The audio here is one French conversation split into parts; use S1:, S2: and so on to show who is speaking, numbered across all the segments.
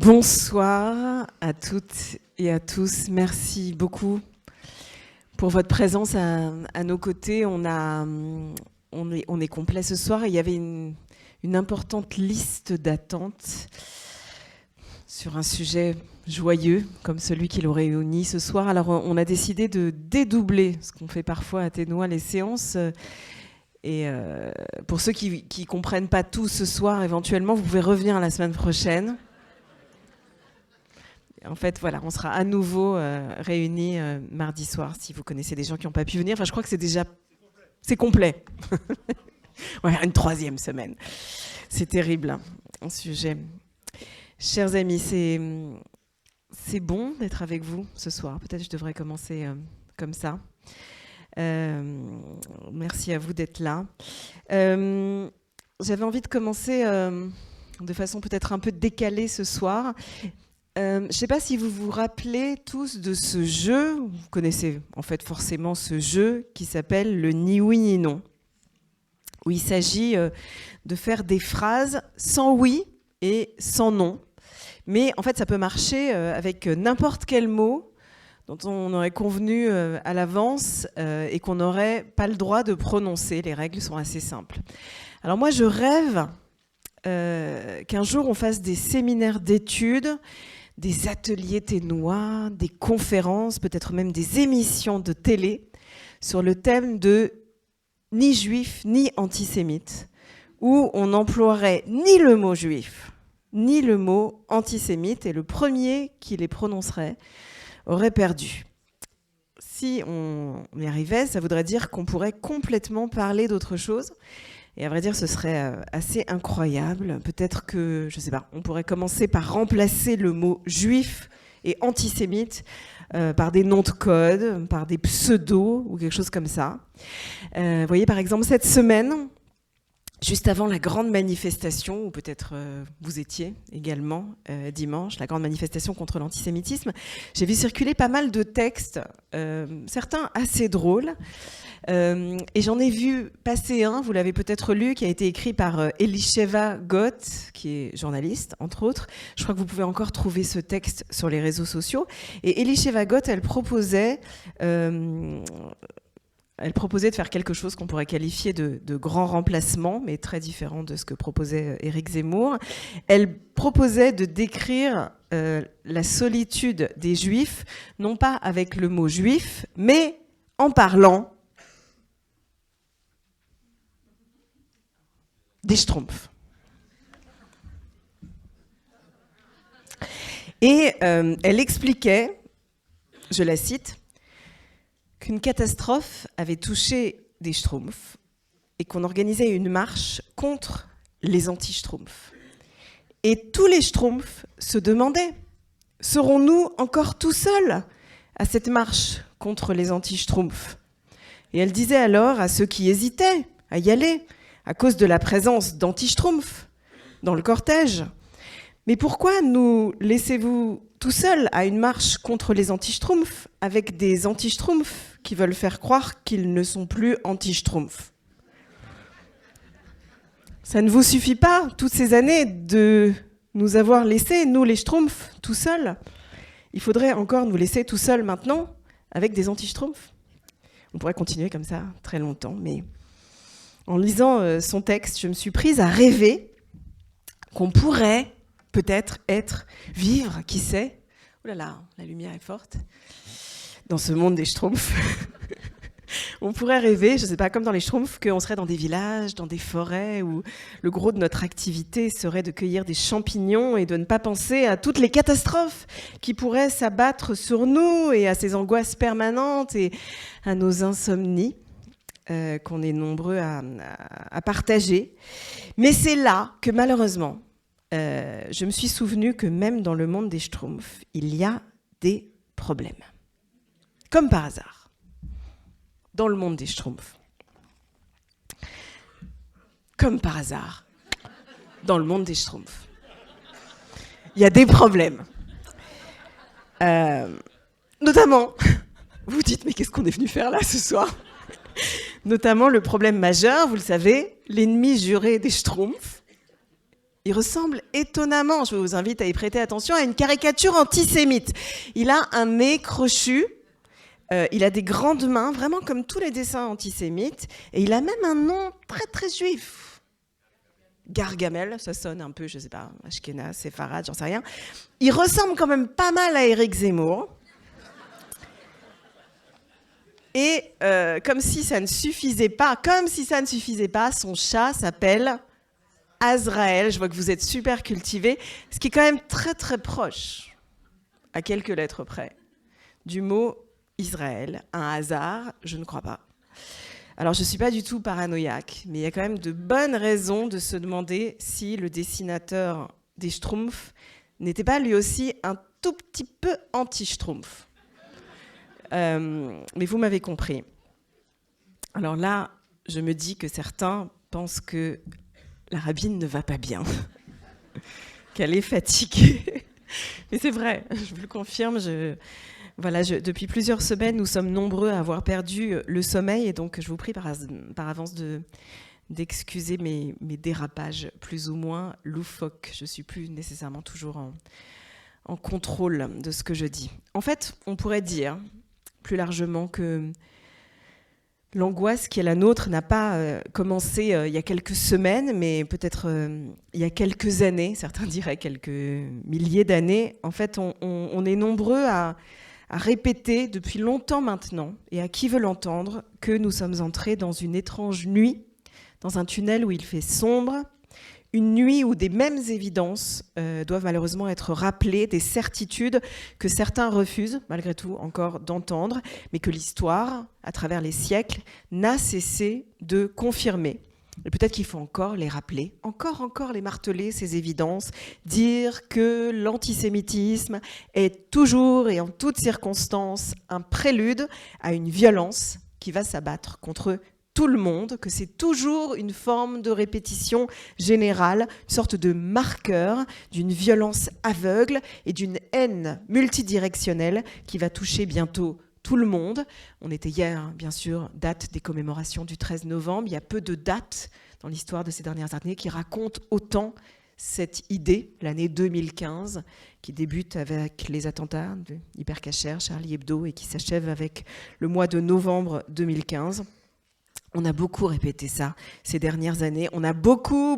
S1: Bonsoir à toutes et à tous. Merci beaucoup pour votre présence à nos côtés. On est complet ce soir. Il y avait une importante liste d'attentes sur un sujet joyeux comme celui qui nous réunit ce soir. Alors on a décidé de dédoubler ce qu'on fait parfois à Ténois, les séances. Et pour ceux qui ne comprennent pas tout ce soir, éventuellement, vous pouvez revenir la semaine prochaine. En fait, voilà, on sera à nouveau réunis mardi soir, si vous connaissez des gens qui n'ont pas pu venir. Enfin, je crois que c'est complet. Ouais, une troisième semaine. C'est terrible, un sujet. Chers amis, c'est bon d'être avec vous ce soir. Peut-être que je devrais commencer comme ça. Merci à vous d'être là. J'avais envie de commencer de façon peut-être un peu décalée ce soir. Je ne sais pas si vous vous rappelez tous de ce jeu, vous connaissez en fait forcément ce jeu qui s'appelle le ni oui ni non, où il s'agit de faire des phrases sans oui et sans non. Mais en fait, ça peut marcher avec n'importe quel mot dont on aurait convenu à l'avance et qu'on n'aurait pas le droit de prononcer. Les règles sont assez simples. Alors moi, je rêve qu'un jour, on fasse des séminaires d'études, des ateliers ténois, des conférences, peut-être même des émissions de télé sur le thème de ni juif ni antisémite, où on n'emploierait ni le mot juif, ni le mot antisémite, et le premier qui les prononcerait aurait perdu. Si on y arrivait, ça voudrait dire qu'on pourrait complètement parler d'autre chose. Et à vrai dire, ce serait assez incroyable. Peut-être que, je ne sais pas, on pourrait commencer par remplacer le mot juif et antisémite par des noms de code, par des pseudos ou quelque chose comme ça. Vous voyez, par exemple, cette semaine, juste avant la grande manifestation, ou peut-être vous étiez également dimanche, la grande manifestation contre l'antisémitisme, j'ai vu circuler pas mal de textes, certains assez drôles, et j'en ai vu passer un, vous l'avez peut-être lu, qui a été écrit par Elisheva Gott, qui est journaliste, entre autres. Je crois que vous pouvez encore trouver ce texte sur les réseaux sociaux. Et Elisheva Gott, elle proposait de faire quelque chose qu'on pourrait qualifier de grand remplacement, mais très différent de ce que proposait Éric Zemmour. Elle proposait de décrire la solitude des Juifs, non pas avec le mot juif, mais en parlant des Schtroumpfs. Et elle expliquait, je la cite, qu'une catastrophe avait touché des Schtroumpfs et qu'on organisait une marche contre les anti-Schtroumpfs. Et tous les Schtroumpfs se demandaient, serons-nous encore tout seuls à cette marche contre les anti-Schtroumpfs ? Et elle disait alors à ceux qui hésitaient à y aller, à cause de la présence d'anti-Schtroumpfs dans le cortège, mais pourquoi nous laissez-vous tout seuls à une marche contre les anti-Schtroumpfs avec des anti-Schtroumpfs qui veulent faire croire qu'ils ne sont plus anti-Schtroumpfs ? Ça ne vous suffit pas, toutes ces années, de nous avoir laissés, nous les Schtroumpfs, tout seuls ? Il faudrait encore nous laisser tout seuls maintenant avec des anti-Schtroumpfs ? On pourrait continuer comme ça très longtemps, mais en lisant son texte, je me suis prise à rêver qu'on pourrait peut-être vivre, qui sait, oh là là, la lumière est forte, dans ce monde des Schtroumpfs. On pourrait rêver, je ne sais pas, comme dans les Schtroumpfs, qu'on serait dans des villages, dans des forêts, où le gros de notre activité serait de cueillir des champignons et de ne pas penser à toutes les catastrophes qui pourraient s'abattre sur nous et à ces angoisses permanentes et à nos insomnies qu'on est nombreux à partager. Mais c'est là que, malheureusement, je me suis souvenu que même dans le monde des Schtroumpfs, il y a des problèmes. Comme par hasard, dans le monde des Schtroumpfs. Comme par hasard, dans le monde des Schtroumpfs. Il y a des problèmes. Notamment, vous vous dites, mais qu'est-ce qu'on est venu faire là ce soir ? Notamment le problème majeur, vous le savez, l'ennemi juré des Schtroumpfs, Il ressemble étonnamment, je vous invite à y prêter attention, à une caricature antisémite. Il a un nez crochu, il a des grandes mains, vraiment comme tous les dessins antisémites, et il a même un nom très très juif. Gargamel, ça sonne un peu, je sais pas, Ashkenaz, Séfarade, j'en sais rien. Il ressemble quand même pas mal à Éric Zemmour. Et comme si ça ne suffisait pas, son chat s'appelle Azraël. Je vois que vous êtes super cultivés, ce qui est quand même très très proche, à quelques lettres près, du mot Israël. Un hasard, je ne crois pas. Alors je ne suis pas du tout paranoïaque, mais il y a quand même de bonnes raisons de se demander si le dessinateur des Schtroumpfs n'était pas lui aussi un tout petit peu anti-Schtroumpf. Mais vous m'avez compris. Alors là, je me dis que certains pensent que la rabbine ne va pas bien, qu'elle est fatiguée. Mais c'est vrai, je vous le confirme. Depuis plusieurs semaines, nous sommes nombreux à avoir perdu le sommeil, et donc je vous prie par avance d'excuser mes dérapages plus ou moins loufoques. Je ne suis plus nécessairement toujours en contrôle de ce que je dis. En fait, on pourrait dire plus largement que l'angoisse qui est la nôtre n'a pas commencé il y a quelques semaines, mais peut-être il y a quelques années, certains diraient quelques milliers d'années. En fait, on est nombreux à répéter depuis longtemps maintenant, et à qui veut l'entendre, que nous sommes entrés dans une étrange nuit, dans un tunnel où il fait sombre, une nuit où des mêmes évidences doivent malheureusement être rappelées, des certitudes que certains refusent, malgré tout, encore d'entendre, mais que l'histoire, à travers les siècles, n'a cessé de confirmer. Et peut-être qu'il faut encore les rappeler, encore les marteler, ces évidences, dire que l'antisémitisme est toujours et en toutes circonstances un prélude à une violence qui va s'abattre contre tout le monde, que c'est toujours une forme de répétition générale, une sorte de marqueur d'une violence aveugle et d'une haine multidirectionnelle qui va toucher bientôt tout le monde. On était hier, bien sûr, date des commémorations du 13 novembre. Il y a peu de dates dans l'histoire de ces dernières années qui racontent autant cette idée, l'année 2015, qui débute avec les attentats de Hyper Cacher, Charlie Hebdo, et qui s'achève avec le mois de novembre 2015. On a beaucoup répété ça ces dernières années. On a beaucoup,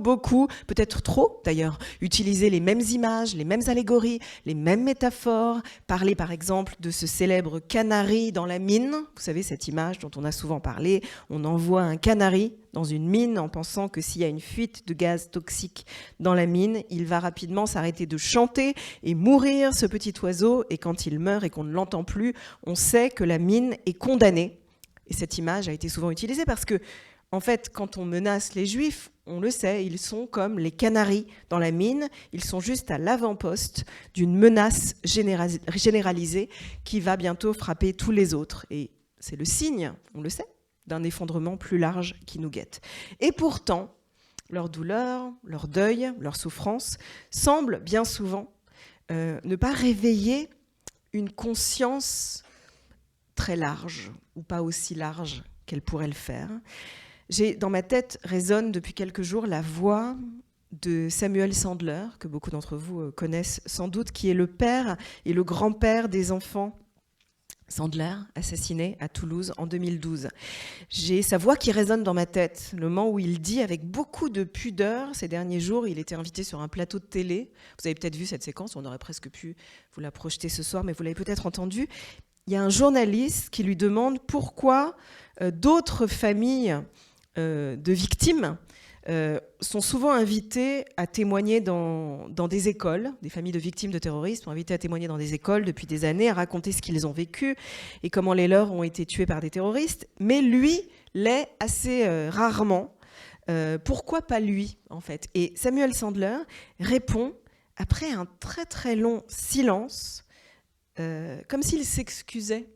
S1: peut-être trop d'ailleurs, utilisé les mêmes images, les mêmes allégories, les mêmes métaphores. Parler par exemple de ce célèbre canari dans la mine. Vous savez, cette image dont on a souvent parlé. On envoie un canari dans une mine en pensant que s'il y a une fuite de gaz toxique dans la mine, il va rapidement s'arrêter de chanter et mourir, ce petit oiseau. Et quand il meurt et qu'on ne l'entend plus, on sait que la mine est condamnée. Et cette image a été souvent utilisée parce que, en fait, quand on menace les Juifs, on le sait, ils sont comme les canaris dans la mine. Ils sont juste à l'avant-poste d'une menace généralisée qui va bientôt frapper tous les autres. Et c'est le signe, on le sait, d'un effondrement plus large qui nous guette. Et pourtant, leur douleur, leur deuil, leur souffrance semblent bien souvent ne pas réveiller une conscience très large, ou pas aussi large qu'elle pourrait le faire. Dans ma tête résonne depuis quelques jours la voix de Samuel Sandler, que beaucoup d'entre vous connaissent sans doute, qui est le père et le grand-père des enfants Sandler, assassiné à Toulouse en 2012. J'ai sa voix qui résonne dans ma tête, le moment où il dit avec beaucoup de pudeur, ces derniers jours, il était invité sur un plateau de télé. Vous avez peut-être vu cette séquence, on aurait presque pu vous la projeter ce soir, mais vous l'avez peut-être entendu. Il y a un journaliste qui lui demande pourquoi d'autres familles de victimes sont souvent invitées à témoigner dans des écoles. Des familles de victimes de terroristes sont invitées à témoigner dans des écoles depuis des années, à raconter ce qu'ils ont vécu et comment les leurs ont été tués par des terroristes. Mais lui l'est assez rarement. Pourquoi pas lui, en fait? Et Samuel Sandler répond, après un très très long silence, comme s'il s'excusait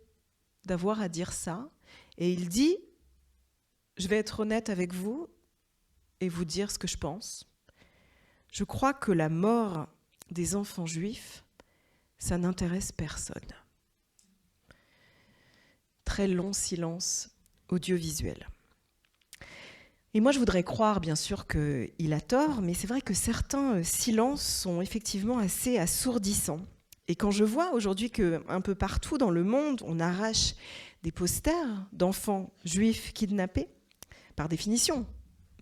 S1: d'avoir à dire ça, et il dit « Je vais être honnête avec vous et vous dire ce que je pense. Je crois que la mort des enfants juifs, ça n'intéresse personne. » Très long silence audiovisuel. Et moi, je voudrais croire, bien sûr, qu'il a tort, mais c'est vrai que certains silences sont effectivement assez assourdissants. Et quand je vois aujourd'hui qu'un peu partout dans le monde, on arrache des posters d'enfants juifs kidnappés, par définition,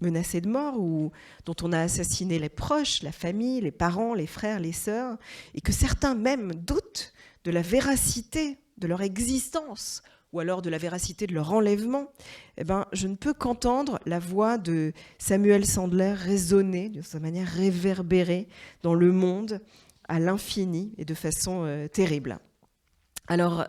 S1: menacés de mort, ou dont on a assassiné les proches, la famille, les parents, les frères, les sœurs, et que certains même doutent de la véracité de leur existence, ou alors de la véracité de leur enlèvement, eh ben, je ne peux qu'entendre la voix de Samuel Sandler résonner de sa manière réverbérée dans le monde à l'infini et de façon terrible. Alors,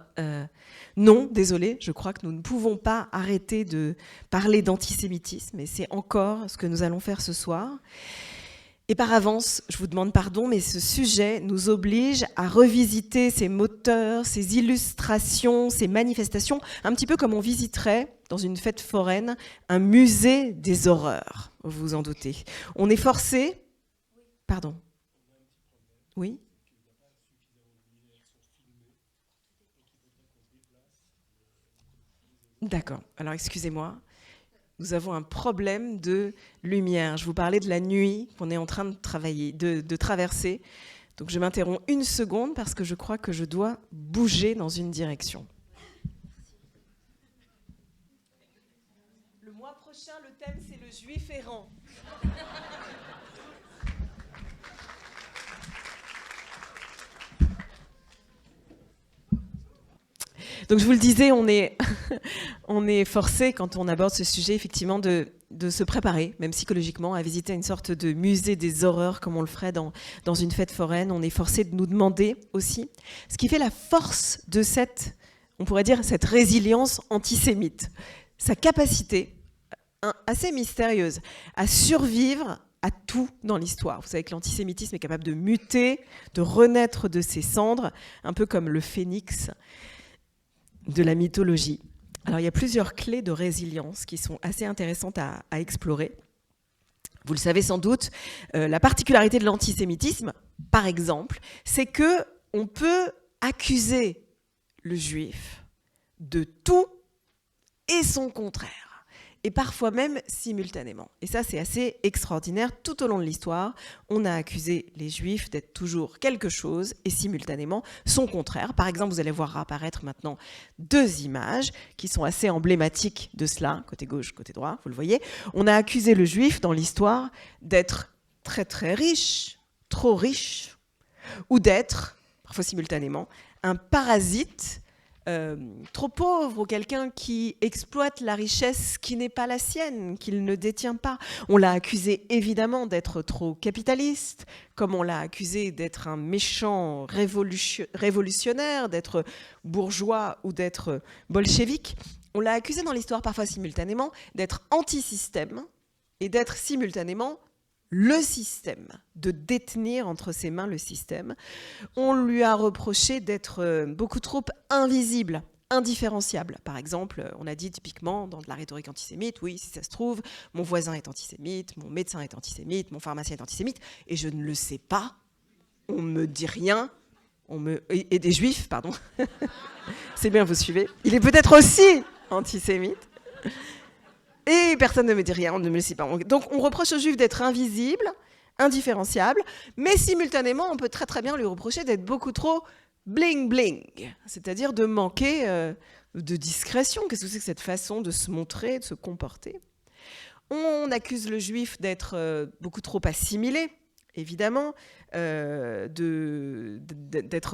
S1: non, désolé, je crois que nous ne pouvons pas arrêter de parler d'antisémitisme, et c'est encore ce que nous allons faire ce soir. Et par avance, je vous demande pardon, mais ce sujet nous oblige à revisiter ces moteurs, ces illustrations, ces manifestations, un petit peu comme on visiterait, dans une fête foraine, un musée des horreurs, vous vous en doutez. On est forcé... Pardon. Oui ? D'accord. Alors, excusez-moi. Nous avons un problème de lumière. Je vous parlais de la nuit qu'on est en train de travailler, de traverser. Donc, je m'interromps une seconde parce que je crois que je dois bouger dans une direction. Le mois prochain, le thème, c'est le juif errant. Donc je vous le disais, on est forcé, quand on aborde ce sujet, effectivement, de se préparer, même psychologiquement, à visiter une sorte de musée des horreurs, comme on le ferait dans une fête foraine. On est forcé de nous demander aussi ce qui fait la force de cette, on pourrait dire, cette résilience antisémite. Sa capacité, assez mystérieuse, à survivre à tout dans l'histoire. Vous savez que l'antisémitisme est capable de muter, de renaître de ses cendres, un peu comme le phénix de la mythologie. Alors, il y a plusieurs clés de résilience qui sont assez intéressantes à explorer. Vous le savez sans doute, la particularité de l'antisémitisme, par exemple, c'est qu'on peut accuser le juif de tout et son contraire, et parfois même simultanément. Et ça, c'est assez extraordinaire. Tout au long de l'histoire, on a accusé les Juifs d'être toujours quelque chose et simultanément son contraire. Par exemple, vous allez voir apparaître maintenant 2 images qui sont assez emblématiques de cela, côté gauche, côté droit, vous le voyez. On a accusé le Juif dans l'histoire d'être très très riche, trop riche, ou d'être, parfois simultanément, un parasite trop pauvre, ou quelqu'un qui exploite la richesse qui n'est pas la sienne, qu'il ne détient pas. On l'a accusé évidemment d'être trop capitaliste, comme on l'a accusé d'être un méchant révolutionnaire, d'être bourgeois ou d'être bolchevique. On l'a accusé dans l'histoire parfois simultanément d'être anti-système et d'être simultanément le système, de détenir entre ses mains le système. On lui a reproché d'être beaucoup trop invisible, indifférenciable. Par exemple, on a dit typiquement dans de la rhétorique antisémite, oui, si ça se trouve, mon voisin est antisémite, mon médecin est antisémite, mon pharmacien est antisémite, et je ne le sais pas, on me dit rien, et des juifs, pardon, c'est bien, vous suivez, il est peut-être aussi antisémite. Et personne ne me dit rien, on ne me le sait pas. Donc on reproche aux Juifs d'être invisibles, indifférenciables, mais simultanément, on peut très très bien lui reprocher d'être beaucoup trop bling-bling, c'est-à-dire de manquer de discrétion. Qu'est-ce que c'est que cette façon de se montrer, de se comporter ? On accuse le Juif d'être beaucoup trop assimilé, évidemment, d'être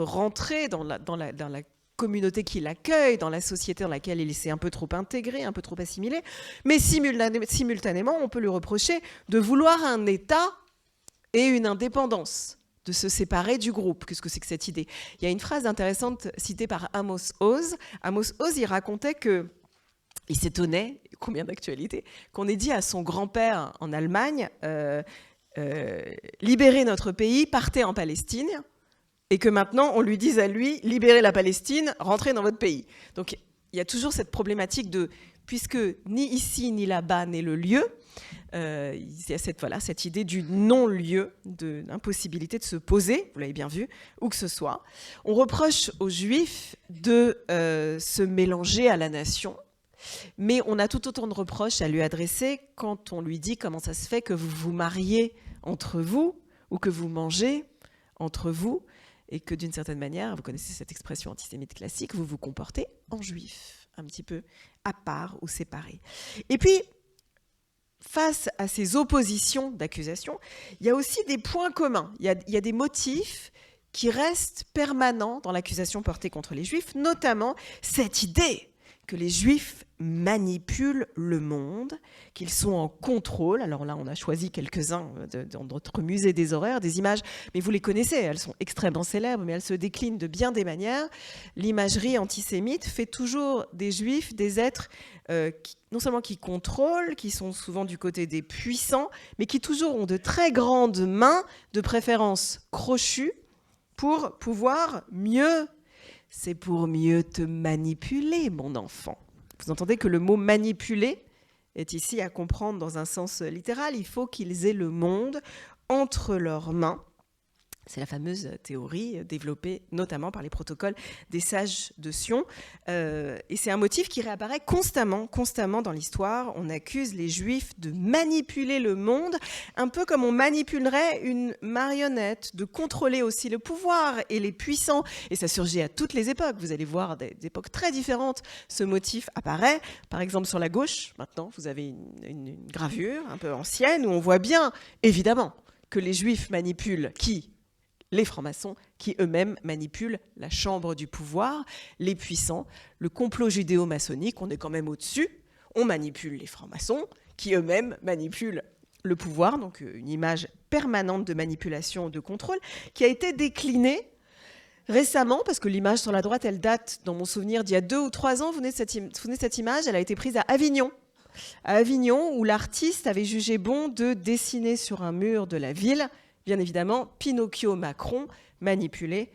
S1: rentré dans la communauté qui l'accueille, dans la société dans laquelle il s'est un peu trop intégré, un peu trop assimilé, mais simultanément, on peut lui reprocher de vouloir un État et une indépendance, de se séparer du groupe. Qu'est-ce que c'est que cette idée ? Il y a une phrase intéressante citée par Amos Oz. Amos Oz, il racontait qu'il s'étonnait, combien d'actualité, qu'on ait dit à son grand-père en Allemagne, libérez notre pays, partez en Palestine, et que maintenant, on lui dise à lui, libérez la Palestine, rentrez dans votre pays. Donc, il y a toujours cette problématique de, puisque ni ici ni là-bas n'est le lieu, il y a cette idée du non-lieu, de l'impossibilité de se poser, vous l'avez bien vu, où que ce soit. On reproche aux Juifs de se mélanger à la nation. Mais on a tout autant de reproches à lui adresser quand on lui dit comment ça se fait que vous vous mariez entre vous ou que vous mangez entre vous et que d'une certaine manière, vous connaissez cette expression antisémite classique, vous vous comportez en juif, un petit peu à part ou séparé. Et puis, face à ces oppositions d'accusation, il y a aussi des points communs. Il y a des motifs qui restent permanents dans l'accusation portée contre les Juifs, notamment cette idée que les Juifs manipulent le monde, qu'ils sont en contrôle. Alors là, on a choisi quelques-uns dans notre musée des horreurs, des images, mais vous les connaissez, elles sont extrêmement célèbres, mais elles se déclinent de bien des manières. L'imagerie antisémite fait toujours des Juifs des êtres non seulement qui contrôlent, qui sont souvent du côté des puissants, mais qui toujours ont de très grandes mains, de préférence crochues, pour pouvoir mieux. C'est pour mieux te manipuler, mon enfant. Vous entendez que le mot manipuler est ici à comprendre dans un sens littéral. Il faut qu'ils aient le monde entre leurs mains. C'est la fameuse théorie développée notamment par les protocoles des sages de Sion. Et c'est un motif qui réapparaît constamment dans l'histoire. On accuse les Juifs de manipuler le monde, un peu comme on manipulerait une marionnette, de contrôler aussi le pouvoir et les puissants. Et ça surgit à toutes les époques. Vous allez voir des époques très différentes. Ce motif apparaît. Par exemple, sur la gauche, maintenant, vous avez une gravure un peu ancienne où on voit bien, évidemment, que les Juifs manipulent qui ? Les francs-maçons qui eux-mêmes manipulent la chambre du pouvoir, les puissants, le complot judéo-maçonnique, on est quand même au-dessus, on manipule les francs-maçons qui eux-mêmes manipulent le pouvoir, donc une image permanente de manipulation, de contrôle, qui a été déclinée récemment, parce que l'image sur la droite, elle date, dans mon souvenir, d'il y a 2 ou 3 ans, vous vous souvenez de cette image, elle a été prise à Avignon, où l'artiste avait jugé bon de dessiner sur un mur de la ville, bien évidemment, Pinocchio Macron, manipulé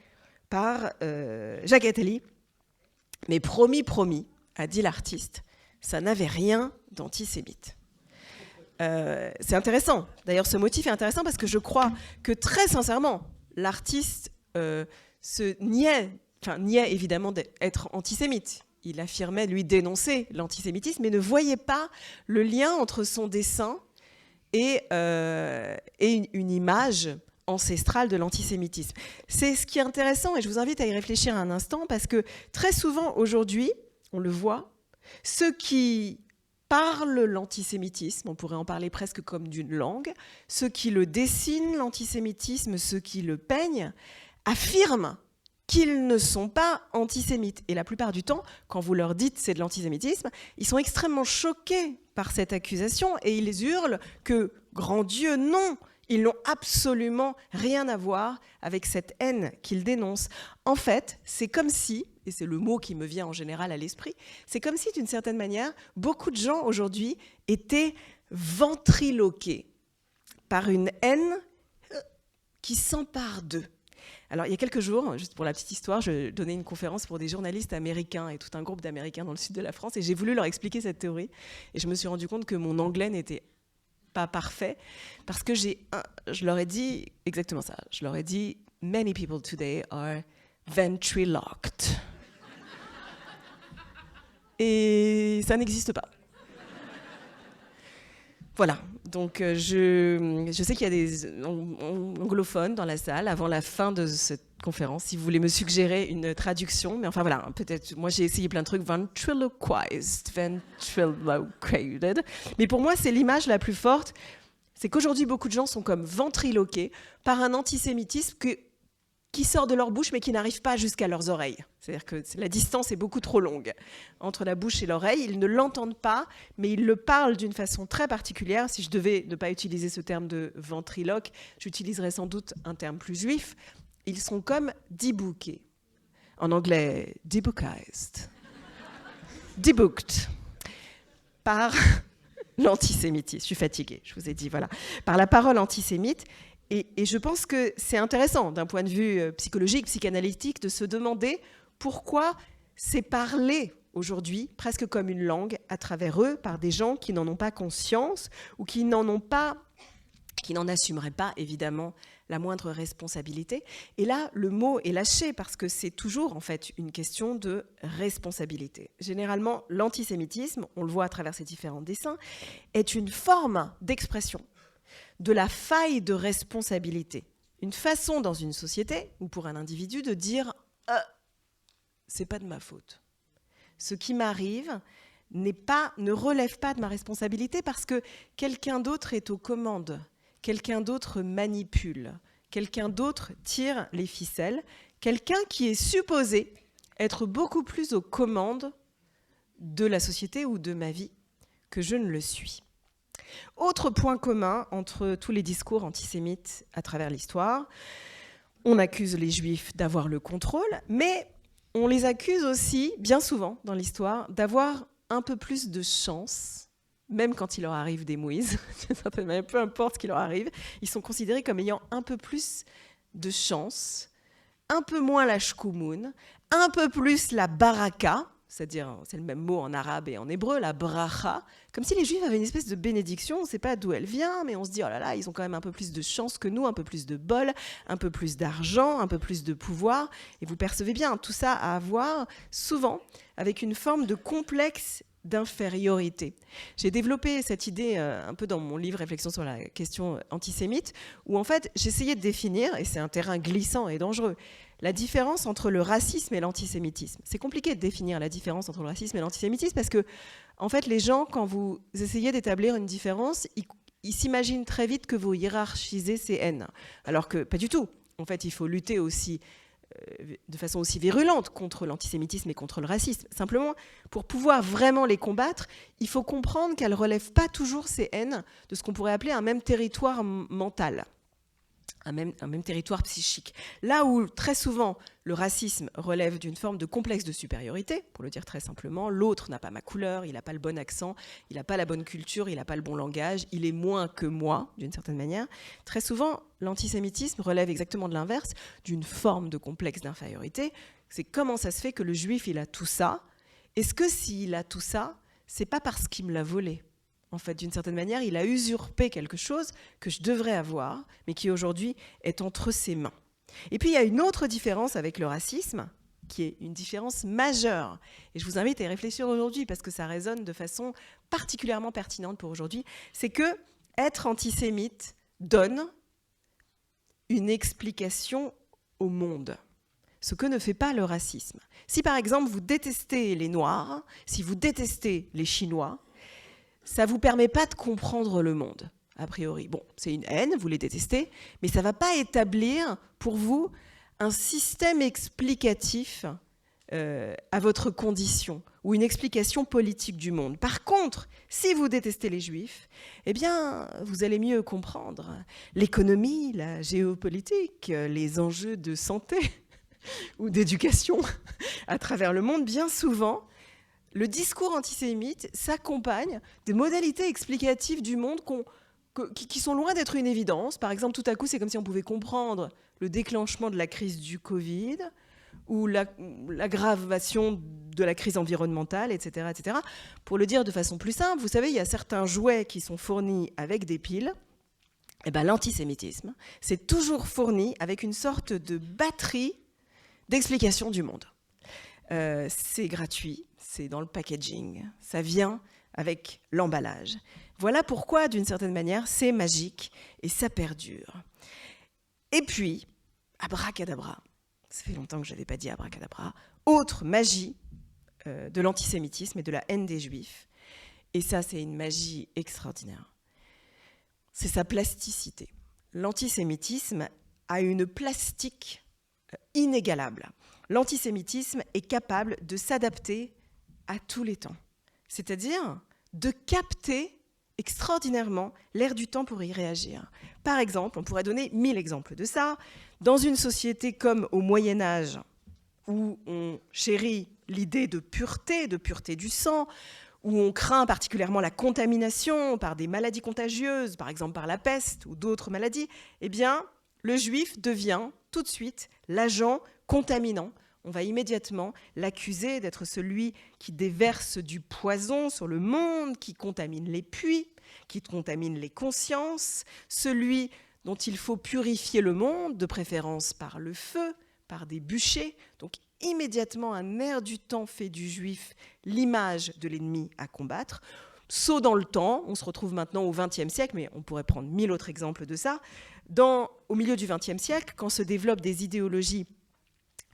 S1: par Jacques Attali. Mais promis, a dit l'artiste, ça n'avait rien d'antisémite. C'est intéressant. D'ailleurs, ce motif est intéressant parce que je crois que très sincèrement, l'artiste niait évidemment d'être antisémite. Il affirmait, lui, dénoncer l'antisémitisme, mais ne voyait pas le lien entre son dessin et une image ancestrale de l'antisémitisme. C'est ce qui est intéressant, et je vous invite à y réfléchir un instant, parce que très souvent, aujourd'hui, on le voit, ceux qui parlent l'antisémitisme, on pourrait en parler presque comme d'une langue, ceux qui le dessinent, l'antisémitisme, ceux qui le peignent, affirment qu'ils ne sont pas antisémites. Et la plupart du temps, quand vous leur dites c'est de l'antisémitisme, ils sont extrêmement choqués par cette accusation et ils hurlent que, grand Dieu, non, ils n'ont absolument rien à voir avec cette haine qu'ils dénoncent. En fait, c'est comme si, et c'est le mot qui me vient en général à l'esprit, c'est comme si, d'une certaine manière, beaucoup de gens aujourd'hui étaient ventriloqués par une haine qui s'empare d'eux. Alors, il y a quelques jours, juste pour la petite histoire, je donnais une conférence pour des journalistes américains et tout un groupe d'Américains dans le sud de la France, et j'ai voulu leur expliquer cette théorie. Et je me suis rendu compte que mon anglais n'était pas parfait, parce que je leur ai dit exactement ça. Je leur ai dit « Many people today are ventriloqued ». Et ça n'existe pas. Voilà, donc je sais qu'il y a des anglophones dans la salle avant la fin de cette conférence, si vous voulez me suggérer une traduction, mais enfin voilà, peut-être, moi j'ai essayé plein de trucs, ventriloquized, mais pour moi c'est l'image la plus forte, c'est qu'aujourd'hui beaucoup de gens sont comme ventriloqués par un antisémitisme qui sort de leur bouche mais qui n'arrive pas jusqu'à leurs oreilles. C'est-à-dire que la distance est beaucoup trop longue entre la bouche et l'oreille. Ils ne l'entendent pas, mais ils le parlent d'une façon très particulière. Si je devais ne pas utiliser ce terme de ventriloque, j'utiliserais sans doute un terme plus juif. Ils sont comme debookés. En anglais, debookized. Debooked. Par l'antisémitisme. Je suis fatiguée, je vous ai dit, voilà. Par la parole antisémite. Et je pense que c'est intéressant, d'un point de vue psychologique, psychanalytique, de se demander pourquoi c'est parlé aujourd'hui, presque comme une langue, à travers eux, par des gens qui n'en ont pas conscience ou qui n'en assumeraient pas, évidemment, la moindre responsabilité. Et là, le mot est lâché parce que c'est toujours en fait une question de responsabilité. Généralement, l'antisémitisme, on le voit à travers ces différents dessins, est une forme d'expression de la faille de responsabilité. Une façon dans une société ou pour un individu de dire c'est pas de ma faute. Ce qui m'arrive ne relève pas de ma responsabilité parce que quelqu'un d'autre est aux commandes. Quelqu'un d'autre manipule, quelqu'un d'autre tire les ficelles, quelqu'un qui est supposé être beaucoup plus aux commandes de la société ou de ma vie que je ne le suis. Autre point commun entre tous les discours antisémites à travers l'histoire, on accuse les Juifs d'avoir le contrôle, mais on les accuse aussi, bien souvent dans l'histoire, d'avoir un peu plus de chance. Même quand il leur arrive des mouises, peu importe ce qui leur arrive, ils sont considérés comme ayant un peu plus de chance, un peu moins la shkoumoun, un peu plus la baraka, c'est-à-dire, c'est le même mot en arabe et en hébreu, la bracha, comme si les Juifs avaient une espèce de bénédiction, on ne sait pas d'où elle vient, mais on se dit, oh là là, ils ont quand même un peu plus de chance que nous, un peu plus de bol, un peu plus d'argent, un peu plus de pouvoir, et vous percevez bien, tout ça à voir souvent avec une forme de complexe d'infériorité. J'ai développé cette idée un peu dans mon livre Réflexion sur la question antisémite, où en fait j'essayais de définir, et c'est un terrain glissant et dangereux, la différence entre le racisme et l'antisémitisme. C'est compliqué de définir la différence entre le racisme et l'antisémitisme parce que en fait les gens, quand vous essayez d'établir une différence, ils s'imaginent très vite que vous hiérarchisez ces haines, alors que pas du tout. En fait, il faut lutter aussi de façon aussi virulente contre l'antisémitisme et contre le racisme. Simplement, pour pouvoir vraiment les combattre, il faut comprendre qu'elles ne relèvent pas toujours ces haines de ce qu'on pourrait appeler un même territoire mental, un même territoire psychique. Là où très souvent le racisme relève d'une forme de complexe de supériorité, pour le dire très simplement, l'autre n'a pas ma couleur, il n'a pas le bon accent, il n'a pas la bonne culture, il n'a pas le bon langage, il est moins que moi, d'une certaine manière. Très souvent, l'antisémitisme relève exactement de l'inverse, d'une forme de complexe d'infériorité. C'est comment ça se fait que le juif, il a tout ça? Est-ce que s'il a tout ça, c'est pas parce qu'il me l'a volé? En fait, d'une certaine manière, il a usurpé quelque chose que je devrais avoir, mais qui aujourd'hui est entre ses mains. Et puis, il y a une autre différence avec le racisme, qui est une différence majeure. Et je vous invite à y réfléchir aujourd'hui, parce que ça résonne de façon particulièrement pertinente pour aujourd'hui. C'est que être antisémite donne une explication au monde, ce que ne fait pas le racisme. Si, par exemple, vous détestez les Noirs, si vous détestez les Chinois, ça ne vous permet pas de comprendre le monde, a priori. Bon, c'est une haine, vous les détestez, mais ça ne va pas établir pour vous un système explicatif à votre condition ou une explication politique du monde. Par contre, si vous détestez les Juifs, eh bien, vous allez mieux comprendre l'économie, la géopolitique, les enjeux de santé ou d'éducation à travers le monde. Bien souvent, le discours antisémite s'accompagne de modalités explicatives du monde qui sont loin d'être une évidence. Par exemple, tout à coup, c'est comme si on pouvait comprendre le déclenchement de la crise du Covid ou l'aggravation de la crise environnementale, etc., etc. Pour le dire de façon plus simple, vous savez, il y a certains jouets qui sont fournis avec des piles. Eh ben, l'antisémitisme, c'est toujours fourni avec une sorte de batterie d'explication du monde. C'est gratuit. C'est dans le packaging, ça vient avec l'emballage. Voilà pourquoi, d'une certaine manière, c'est magique et ça perdure. Et puis, abracadabra, ça fait longtemps que je n'avais pas dit abracadabra, autre magie de l'antisémitisme et de la haine des Juifs, et ça c'est une magie extraordinaire, c'est sa plasticité. L'antisémitisme a une plastique inégalable. L'antisémitisme est capable de s'adapter à tous les temps, c'est-à-dire de capter extraordinairement l'air du temps pour y réagir. Par exemple, on pourrait donner 1000 exemples de ça. Dans une société comme au Moyen-Âge, où on chérit l'idée de pureté du sang, où on craint particulièrement la contamination par des maladies contagieuses, par exemple par la peste ou d'autres maladies, eh bien, le juif devient tout de suite l'agent contaminant. On va immédiatement l'accuser d'être celui qui déverse du poison sur le monde, qui contamine les puits, qui contamine les consciences, celui dont il faut purifier le monde, de préférence par le feu, par des bûchers. Donc immédiatement, un air du temps fait du juif l'image de l'ennemi à combattre. Saut dans le temps, on se retrouve maintenant au XXe siècle, mais on pourrait prendre 1000 autres exemples de ça. Au milieu du XXe siècle, quand se développent des idéologies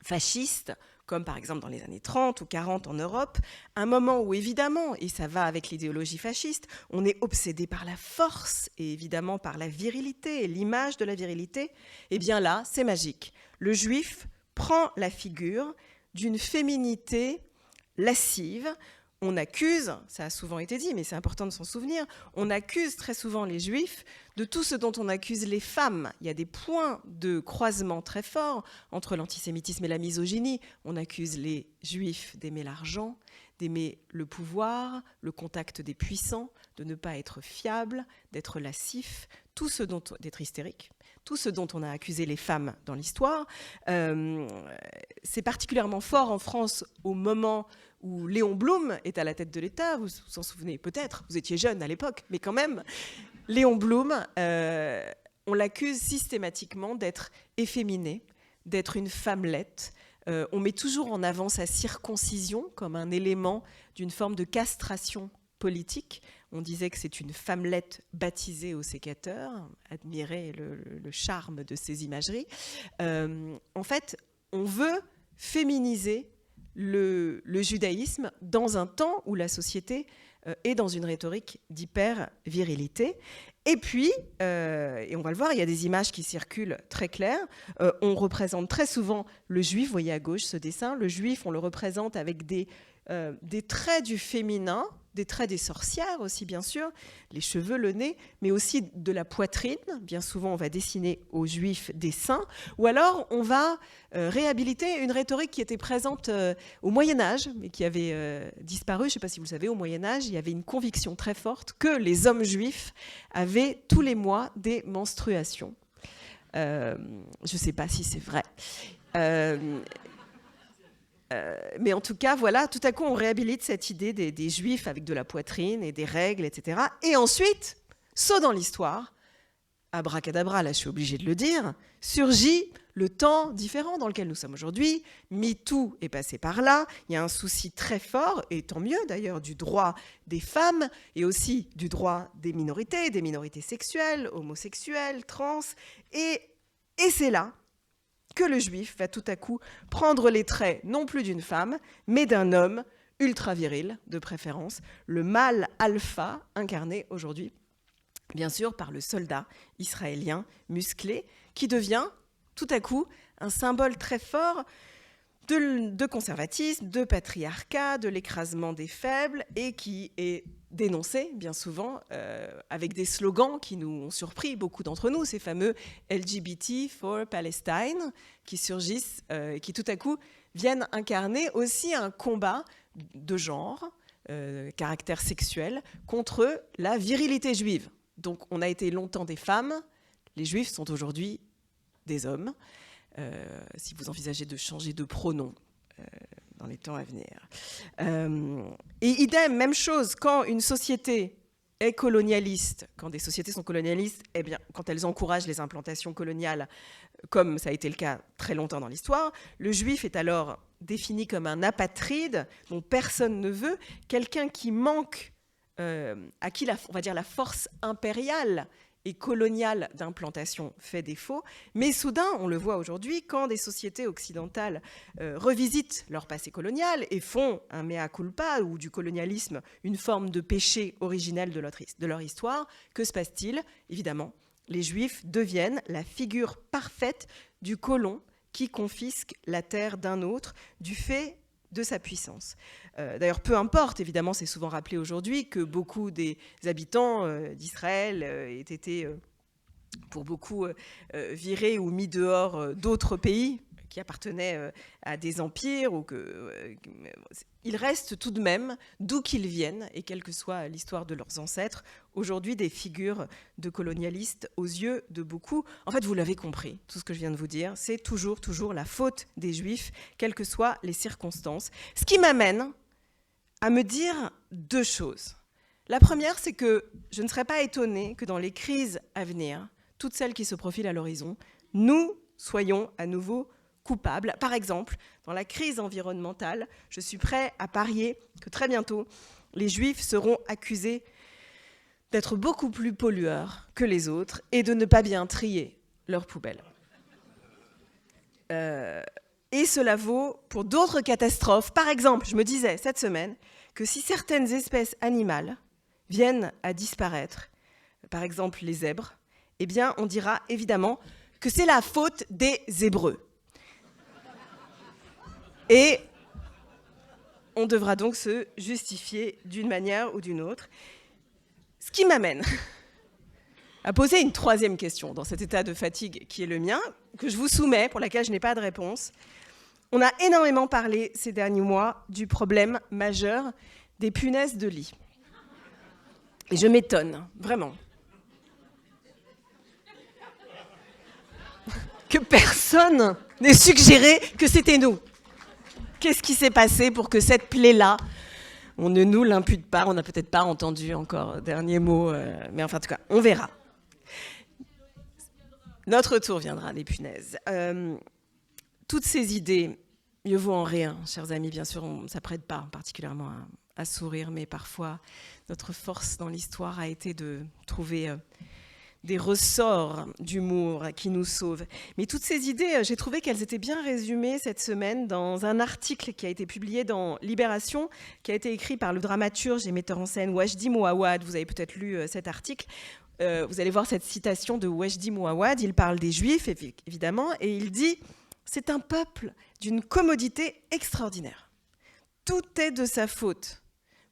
S1: fascistes, comme par exemple dans les années 30 ou 40 en Europe, un moment où évidemment, et ça va avec l'idéologie fasciste, on est obsédé par la force et évidemment par la virilité et l'image de la virilité, et bien là, c'est magique. Le juif prend la figure d'une féminité lascive. On accuse, ça a souvent été dit, mais c'est important de s'en souvenir, on accuse très souvent les juifs de tout ce dont on accuse les femmes. Il y a des points de croisement très forts entre l'antisémitisme et la misogynie. On accuse les juifs d'aimer l'argent, d'aimer le pouvoir, le contact des puissants, de ne pas être fiables, d'être lascifs, d'être hystériques. Tout ce dont on a accusé les femmes dans l'histoire. C'est particulièrement fort en France au moment où Léon Blum est à la tête de l'État. Vous vous en souvenez peut-être, vous étiez jeune à l'époque, mais quand même, Léon Blum, on l'accuse systématiquement d'être efféminé, d'être une femmelette. On met toujours en avant sa circoncision comme un élément d'une forme de castration politique. On disait que c'est une femmelette baptisée au sécateur. Admirez le charme de ces imageries. En fait, on veut féminiser le judaïsme dans un temps où la société est dans une rhétorique d'hyper-virilité. Et puis, et on va le voir, il y a des images qui circulent très claires. On représente très souvent le juif, vous voyez à gauche ce dessin, le juif, on le représente avec des traits du féminin, des traits des sorcières aussi bien sûr, les cheveux, le nez, mais aussi de la poitrine. Bien souvent, on va dessiner aux juifs des seins, ou alors on va réhabiliter une rhétorique qui était présente au Moyen-Âge, mais qui avait disparu. Je ne sais pas si vous le savez, au Moyen-Âge, il y avait une conviction très forte que les hommes juifs avaient tous les mois des menstruations. Je ne sais pas si c'est vrai. Mais en tout cas, voilà, tout à coup, on réhabilite cette idée des juifs avec de la poitrine et des règles, etc. Et ensuite, saut dans l'histoire, abracadabra, là je suis obligée de le dire, surgit le temps différent dans lequel nous sommes aujourd'hui. MeToo est passé par là. Il y a un souci très fort, et tant mieux d'ailleurs, du droit des femmes et aussi du droit des minorités sexuelles, homosexuelles, trans. Et c'est là que le juif va tout à coup prendre les traits non plus d'une femme, mais d'un homme ultra viril, de préférence, le mâle alpha incarné aujourd'hui, bien sûr, par le soldat israélien musclé, qui devient tout à coup un symbole très fort de conservatisme, de patriarcat, de l'écrasement des faibles, et qui est dénoncé bien souvent avec des slogans qui nous ont surpris, beaucoup d'entre nous, ces fameux LGBT for Palestine, qui surgissent, qui tout à coup viennent incarner aussi un combat de genre, caractère sexuel, contre la virilité juive. Donc on a été longtemps des femmes, les juifs sont aujourd'hui des hommes, si vous envisagez de changer de pronom dans les temps à venir. Et idem, même chose, quand une société est colonialiste, quand des sociétés sont colonialistes, eh bien, quand elles encouragent les implantations coloniales, comme ça a été le cas très longtemps dans l'histoire, le juif est alors défini comme un apatride dont personne ne veut, quelqu'un qui manque, à qui on va dire la force impériale et coloniale d'implantation fait défaut. Mais soudain, on le voit aujourd'hui, quand des sociétés occidentales revisitent leur passé colonial et font un mea culpa ou du colonialisme une forme de péché originel de leur histoire, que se passe-t-il ? Évidemment, les Juifs deviennent la figure parfaite du colon qui confisque la terre d'un autre du fait de sa puissance. D'ailleurs, peu importe, évidemment, c'est souvent rappelé aujourd'hui que beaucoup des habitants d'Israël aient été, pour beaucoup, virés ou mis dehors d'autres pays qui appartenaient à des empires, ou ils restent tout de même, d'où qu'ils viennent, et quelle que soit l'histoire de leurs ancêtres, aujourd'hui des figures de colonialistes aux yeux de beaucoup. En fait, vous l'avez compris, tout ce que je viens de vous dire, c'est toujours la faute des Juifs, quelles que soient les circonstances. Ce qui m'amène à me dire deux choses. La première, c'est que je ne serais pas étonnée que dans les crises à venir,
S2: toutes celles qui se profilent à l'horizon, nous soyons à nouveau coupables. Par exemple, dans la crise environnementale, je suis prêt à parier que très bientôt, les Juifs seront accusés d'être beaucoup plus pollueurs que les autres et de ne pas bien trier leurs poubelles. Et cela vaut pour d'autres catastrophes. Par exemple, je me disais cette semaine que si certaines espèces animales viennent à disparaître, par exemple les zèbres, eh bien on dira évidemment que c'est la faute des Hébreux. Et on devra donc se justifier d'une manière ou d'une autre. Ce qui m'amène à poser une troisième question dans cet état de fatigue qui est le mien, que je vous soumets, pour laquelle je n'ai pas de réponse. On a énormément parlé ces derniers mois du problème majeur des punaises de lit. Et je m'étonne, vraiment, que personne n'ait suggéré que c'était nous. Qu'est-ce qui s'est passé pour que cette plaie-là, on ne nous l'impute pas, on n'a peut-être pas entendu encore dernier mot, mais enfin en tout cas, on verra. Notre tour viendra des punaises. Toutes ces idées, mieux vaut en rire, chers amis, bien sûr, on ne s'apprête pas particulièrement à sourire, mais parfois notre force dans l'histoire a été de trouver des ressorts d'humour qui nous sauvent. Mais toutes ces idées, j'ai trouvé qu'elles étaient bien résumées cette semaine dans un article qui a été publié dans Libération, qui a été écrit par le dramaturge et metteur en scène Wajdi Mouawad. Vous avez peut-être lu cet article. Vous allez voir cette citation de Wajdi Mouawad. Il parle des Juifs, évidemment, et il dit « C'est un peuple d'une commodité extraordinaire. Tout est de sa faute.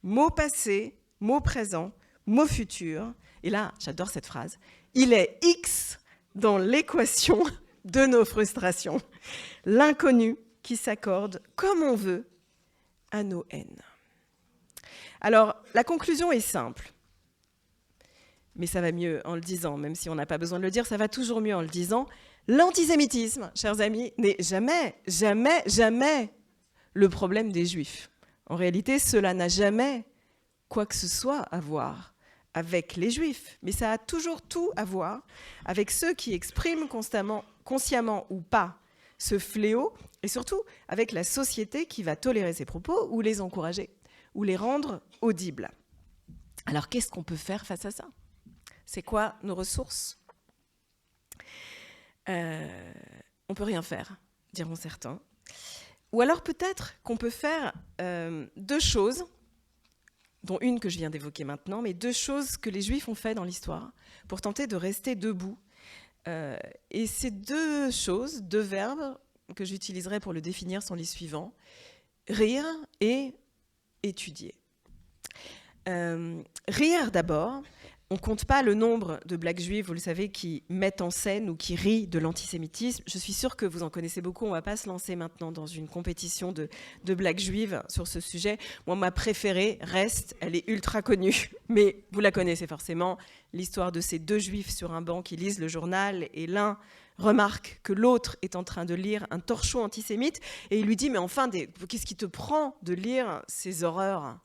S2: Mot passé, mot présent, mot futur. » Et là, j'adore cette phrase. Il est X dans l'équation de nos frustrations. L'inconnu qui s'accorde comme on veut à nos haines. Alors, la conclusion est simple. Mais ça va mieux en le disant, même si on n'a pas besoin de le dire, ça va toujours mieux en le disant. L'antisémitisme, chers amis, n'est jamais, jamais, jamais le problème des Juifs. En réalité, cela n'a jamais quoi que ce soit à voir avec les Juifs, mais ça a toujours tout à voir avec ceux qui expriment constamment, consciemment ou pas, ce fléau, et surtout avec la société qui va tolérer ces propos ou les encourager, ou les rendre audibles. Alors qu'est-ce qu'on peut faire face à ça ? C'est quoi nos ressources ? On ne peut rien faire, diront certains. Ou alors peut-être qu'on peut faire deux choses, dont une que je viens d'évoquer maintenant, mais deux choses que les Juifs ont fait dans l'histoire pour tenter de rester debout. Et ces deux choses, deux verbes que j'utiliserai pour le définir sont les suivants. Rire et étudier. Rire d'abord. On ne compte pas le nombre de blagues juives, vous le savez, qui mettent en scène ou qui rient de l'antisémitisme. Je suis sûre que vous en connaissez beaucoup. On ne va pas se lancer maintenant dans une compétition de blagues juives sur ce sujet. Moi, ma préférée reste, elle est ultra connue, mais vous la connaissez forcément, l'histoire de ces deux juifs sur un banc qui lisent le journal et l'un remarque que l'autre est en train de lire un torchon antisémite et il lui dit « Mais enfin, qu'est-ce qui te prend de lire ces horreurs ?»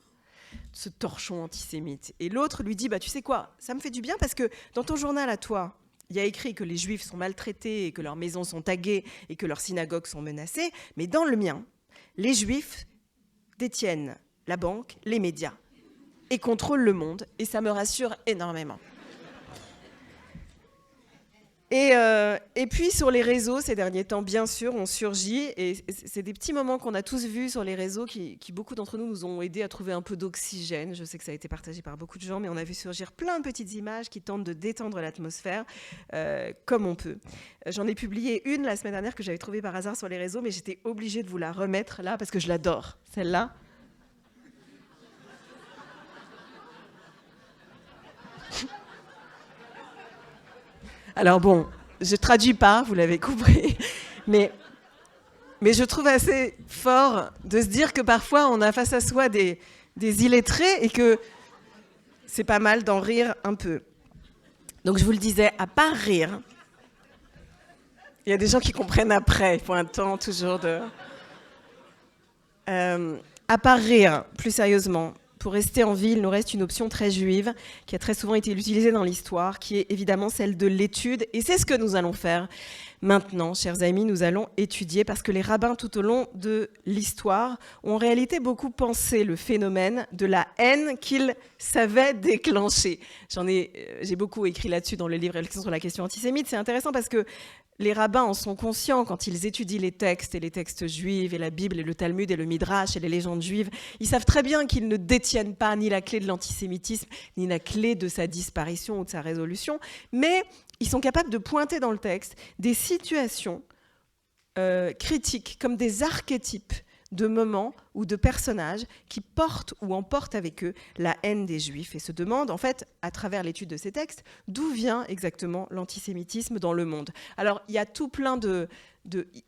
S2: ce torchon antisémite. Et l'autre lui dit, tu sais quoi, ça me fait du bien parce que dans ton journal à toi, il y a écrit que les Juifs sont maltraités et que leurs maisons sont taguées et que leurs synagogues sont menacées, mais dans le mien, les Juifs détiennent la banque, les médias et contrôlent le monde et ça me rassure énormément. Et puis sur les réseaux, ces derniers temps, bien sûr, on surgit. Et c'est des petits moments qu'on a tous vus sur les réseaux qui beaucoup d'entre nous ont aidés à trouver un peu d'oxygène. Je sais que ça a été partagé par beaucoup de gens, mais on a vu surgir plein de petites images qui tentent de détendre l'atmosphère comme on peut. J'en ai publié une la semaine dernière que j'avais trouvée par hasard sur les réseaux, mais j'étais obligée de vous la remettre là parce que je l'adore. Celle-là. Alors bon, je traduis pas, vous l'avez compris, mais je trouve assez fort de se dire que parfois on a face à soi des illettrés et que c'est pas mal d'en rire un peu. Donc je vous le disais, à part rire, il y a des gens qui comprennent après, il faut un temps toujours de... à part rire, plus sérieusement, pour rester en vie, il nous reste une option très juive qui a très souvent été utilisée dans l'histoire, qui est évidemment celle de l'étude. Et c'est ce que nous allons faire maintenant, chers amis. Nous allons étudier parce que les rabbins, tout au long de l'histoire, ont en réalité beaucoup pensé le phénomène de la haine qu'ils savaient déclencher. J'ai beaucoup écrit là-dessus dans le livre Réflexions sur la question antisémite. C'est intéressant parce que les rabbins en sont conscients quand ils étudient les textes, et les textes juifs, et la Bible, et le Talmud, et le Midrash, et les légendes juives. Ils savent très bien qu'ils ne détiennent pas ni la clé de l'antisémitisme, ni la clé de sa disparition ou de sa résolution, mais ils sont capables de pointer dans le texte des situations critiques, comme des archétypes de moments ou de personnages qui portent ou emportent avec eux la haine des Juifs et se demandent, en fait, à travers l'étude de ces textes, d'où vient exactement l'antisémitisme dans le monde. Alors, il y a tout plein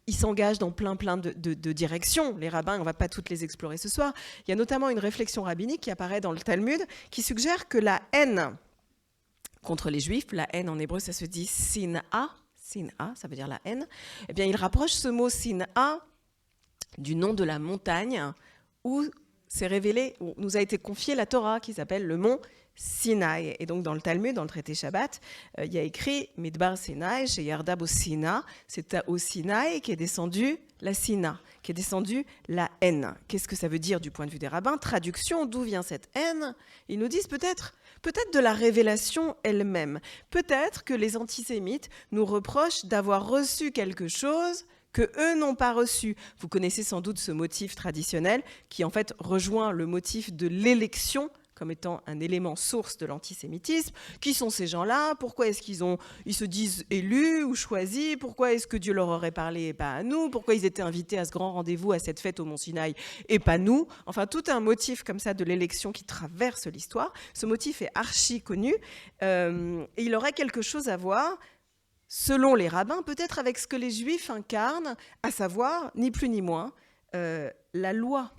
S2: ils s'engagent dans plein de directions, les rabbins, on ne va pas toutes les explorer ce soir. Il y a notamment une réflexion rabbinique qui apparaît dans le Talmud qui suggère que la haine contre les Juifs, la haine en hébreu, ça se dit sin'a, ça veut dire la haine, eh bien, il rapproche ce mot sin'a du nom de la montagne où s'est révélé, où nous a été confié la Torah, qui s'appelle le mont Sinaï. Et donc dans le Talmud, dans le traité Shabbat, il y a écrit Midbar Sinaï, chez Yardab au Sina, c'est au Sinaï qu'est descendue la Sina, qu'est descendue la haine. Qu'est-ce que ça veut dire du point de vue des rabbins? Traduction, d'où vient cette haine? Ils nous disent peut-être de la révélation elle-même. Peut-être que les antisémites nous reprochent d'avoir reçu quelque chose que eux n'ont pas reçu. Vous connaissez sans doute ce motif traditionnel qui en fait rejoint le motif de l'élection comme étant un élément source de l'antisémitisme. Qui sont ces gens-là? Pourquoi est-ce ils se disent élus ou choisis? Pourquoi est-ce que Dieu leur aurait parlé et pas à nous? Pourquoi ils étaient invités à ce grand rendez-vous, à cette fête au Mont Sinaï et pas nous? Enfin, tout un motif comme ça de l'élection qui traverse l'histoire. Ce motif est archi connu et il aurait quelque chose à voir, selon les rabbins, peut-être avec ce que les Juifs incarnent, à savoir, ni plus ni moins, la loi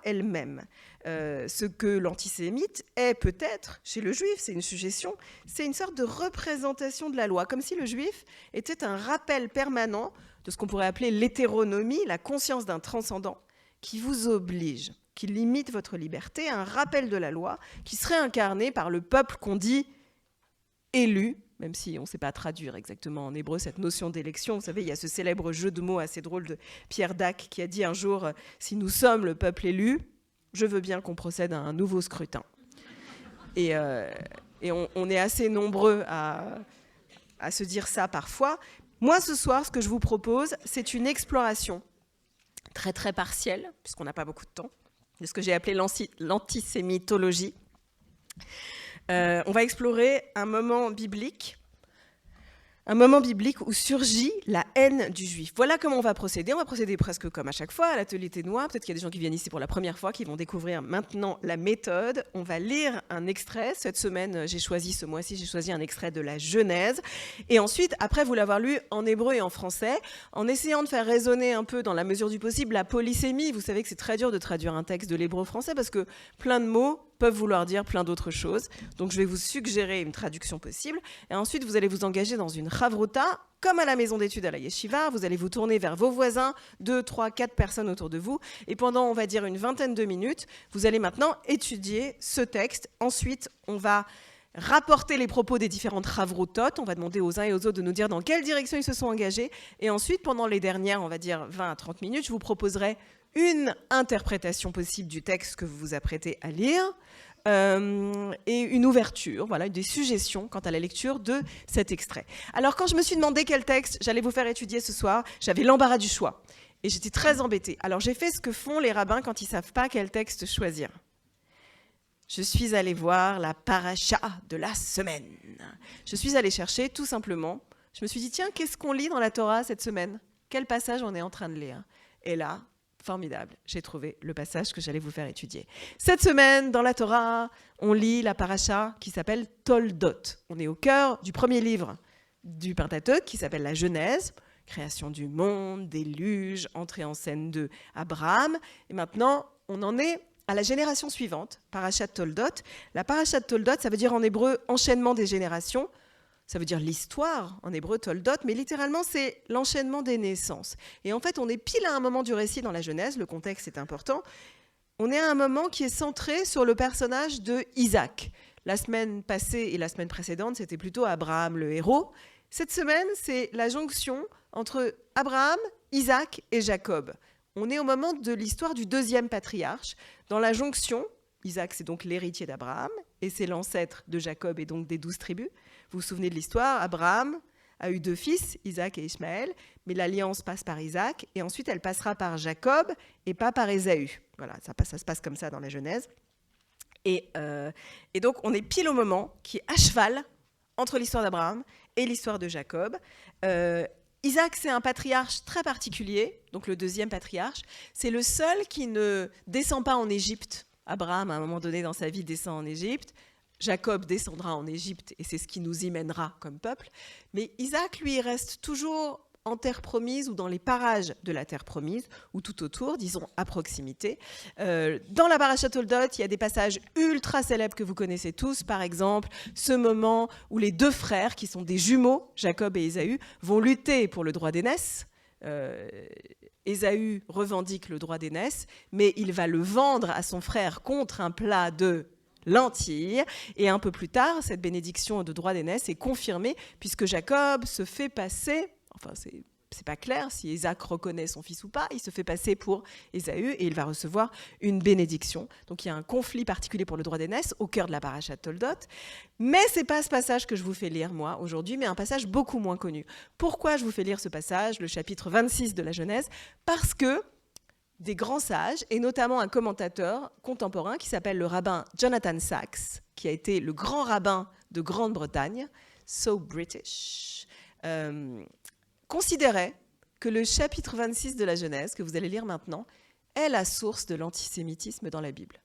S2: elle-même. Ce que l'antisémite est peut-être chez le Juif, c'est une suggestion, c'est une sorte de représentation de la loi, comme si le Juif était un rappel permanent de ce qu'on pourrait appeler l'hétéronomie, la conscience d'un transcendant, qui vous oblige, qui limite votre liberté, un rappel de la loi, qui serait incarné par le peuple qu'on dit élu, même si on ne sait pas traduire exactement en hébreu cette notion d'élection. Vous savez, il y a ce célèbre jeu de mots assez drôle de Pierre Dac qui a dit un jour « Si nous sommes le peuple élu, je veux bien qu'on procède à un nouveau scrutin. » Et on est assez nombreux à se dire ça parfois. Moi, ce soir, ce que je vous propose, c'est une exploration très, très partielle, puisqu'on n'a pas beaucoup de temps, de ce que j'ai appelé l'antisémitologie. On va explorer un moment biblique où surgit la haine du juif. Voilà comment on va procéder. On va procéder presque comme à chaque fois à l'atelier Ténois. Peut-être qu'il y a des gens qui viennent ici pour la première fois, qui vont découvrir maintenant la méthode. On va lire un extrait. Cette semaine, ce mois-ci, j'ai choisi un extrait de la Genèse. Et ensuite, après vous l'avoir lu en hébreu et en français, en essayant de faire résonner un peu, dans la mesure du possible, la polysémie. Vous savez que c'est très dur de traduire un texte de l'hébreu au français parce que plein de mots peuvent vouloir dire plein d'autres choses. Donc, je vais vous suggérer une traduction possible. Et ensuite, vous allez vous engager dans une chavruta, comme à la maison d'études à la yeshiva. Vous allez vous tourner vers vos voisins, 2, 3, 4 personnes autour de vous. Et pendant, on va dire, une vingtaine de minutes, vous allez maintenant étudier ce texte. Ensuite, on va rapporter les propos des différentes chavrutot. On va demander aux uns et aux autres de nous dire dans quelle direction ils se sont engagés. Et ensuite, pendant les dernières, on va dire 20 à 30 minutes, je vous proposerai une interprétation possible du texte que vous vous apprêtez à lire et une ouverture, voilà, des suggestions quant à la lecture de cet extrait. Alors, quand je me suis demandé quel texte j'allais vous faire étudier ce soir, j'avais l'embarras du choix et j'étais très embêtée. Alors, j'ai fait ce que font les rabbins quand ils ne savent pas quel texte choisir. Je suis allée voir la paracha de la semaine. Je suis allée chercher, tout simplement, je me suis dit, tiens, qu'est-ce qu'on lit dans la Torah cette semaine? Quel passage on est en train de lire? Et là, formidable, j'ai trouvé le passage que j'allais vous faire étudier. Cette semaine, dans la Torah, on lit la paracha qui s'appelle Toldot. On est au cœur du premier livre du Pentateuque qui s'appelle la Genèse, création du monde, déluge, entrée en scène de Abraham. Et maintenant, on en est à la génération suivante, parachat Toldot. La parachat Toldot, ça veut dire en hébreu enchaînement des générations. Ça veut dire l'histoire, en hébreu, Toldot, mais littéralement, c'est l'enchaînement des naissances. Et en fait, on est pile à un moment du récit dans la Genèse, le contexte est important. on est à un moment qui est centré sur le personnage de Isaac. La semaine passée et la semaine précédente, c'était plutôt Abraham le héros. Cette semaine, c'est la jonction entre Abraham, Isaac et Jacob. On est au moment de l'histoire du deuxième patriarche. Dans la jonction, Isaac, c'est donc l'héritier d'Abraham, et c'est l'ancêtre de Jacob et donc des 12 tribus. Vous vous souvenez de l'histoire, Abraham a eu 2 fils, Isaac et Ishmaël, mais l'alliance passe par Isaac, et ensuite elle passera par Jacob et pas par Ésaü. Voilà, ça se passe comme ça dans la Genèse. Et donc on est pile au moment qui est à cheval entre l'histoire d'Abraham et l'histoire de Jacob. Isaac, c'est un patriarche très particulier, donc le deuxième patriarche. C'est le seul qui ne descend pas en Égypte. Abraham, à un moment donné dans sa vie, descend en Égypte. Jacob descendra en Égypte et c'est ce qui nous y mènera comme peuple. Mais Isaac, lui, reste toujours en terre promise ou dans les parages de la terre promise, ou tout autour, disons à proximité. Dans la Parashat Toldot, il y a des passages ultra célèbres que vous connaissez tous. Par exemple, ce moment où les 2 frères, qui sont des jumeaux, Jacob et Ésaü, vont lutter pour le droit d'aînesse. Ésaü revendique le droit d'aînesse, mais il va le vendre à son frère contre un plat de lentilles. Et un peu plus tard, cette bénédiction de droit d'aînesse est confirmée, puisque Jacob se fait passer, enfin c'est pas clair si Isaac reconnaît son fils ou pas, il se fait passer pour Ésaü et il va recevoir une bénédiction. Donc il y a un conflit particulier pour le droit d'aînesse au cœur de la Parashat Toldot. Mais c'est pas ce passage que je vous fais lire moi aujourd'hui, mais un passage beaucoup moins connu. Pourquoi je vous fais lire ce passage, le chapitre 26 de la Genèse ? Parce que des grands sages, et notamment un commentateur contemporain qui s'appelle le rabbin Jonathan Sacks, qui a été le grand rabbin de Grande-Bretagne, so British, considérait que le chapitre 26 de la Genèse, que vous allez lire maintenant, est la source de l'antisémitisme dans la Bible.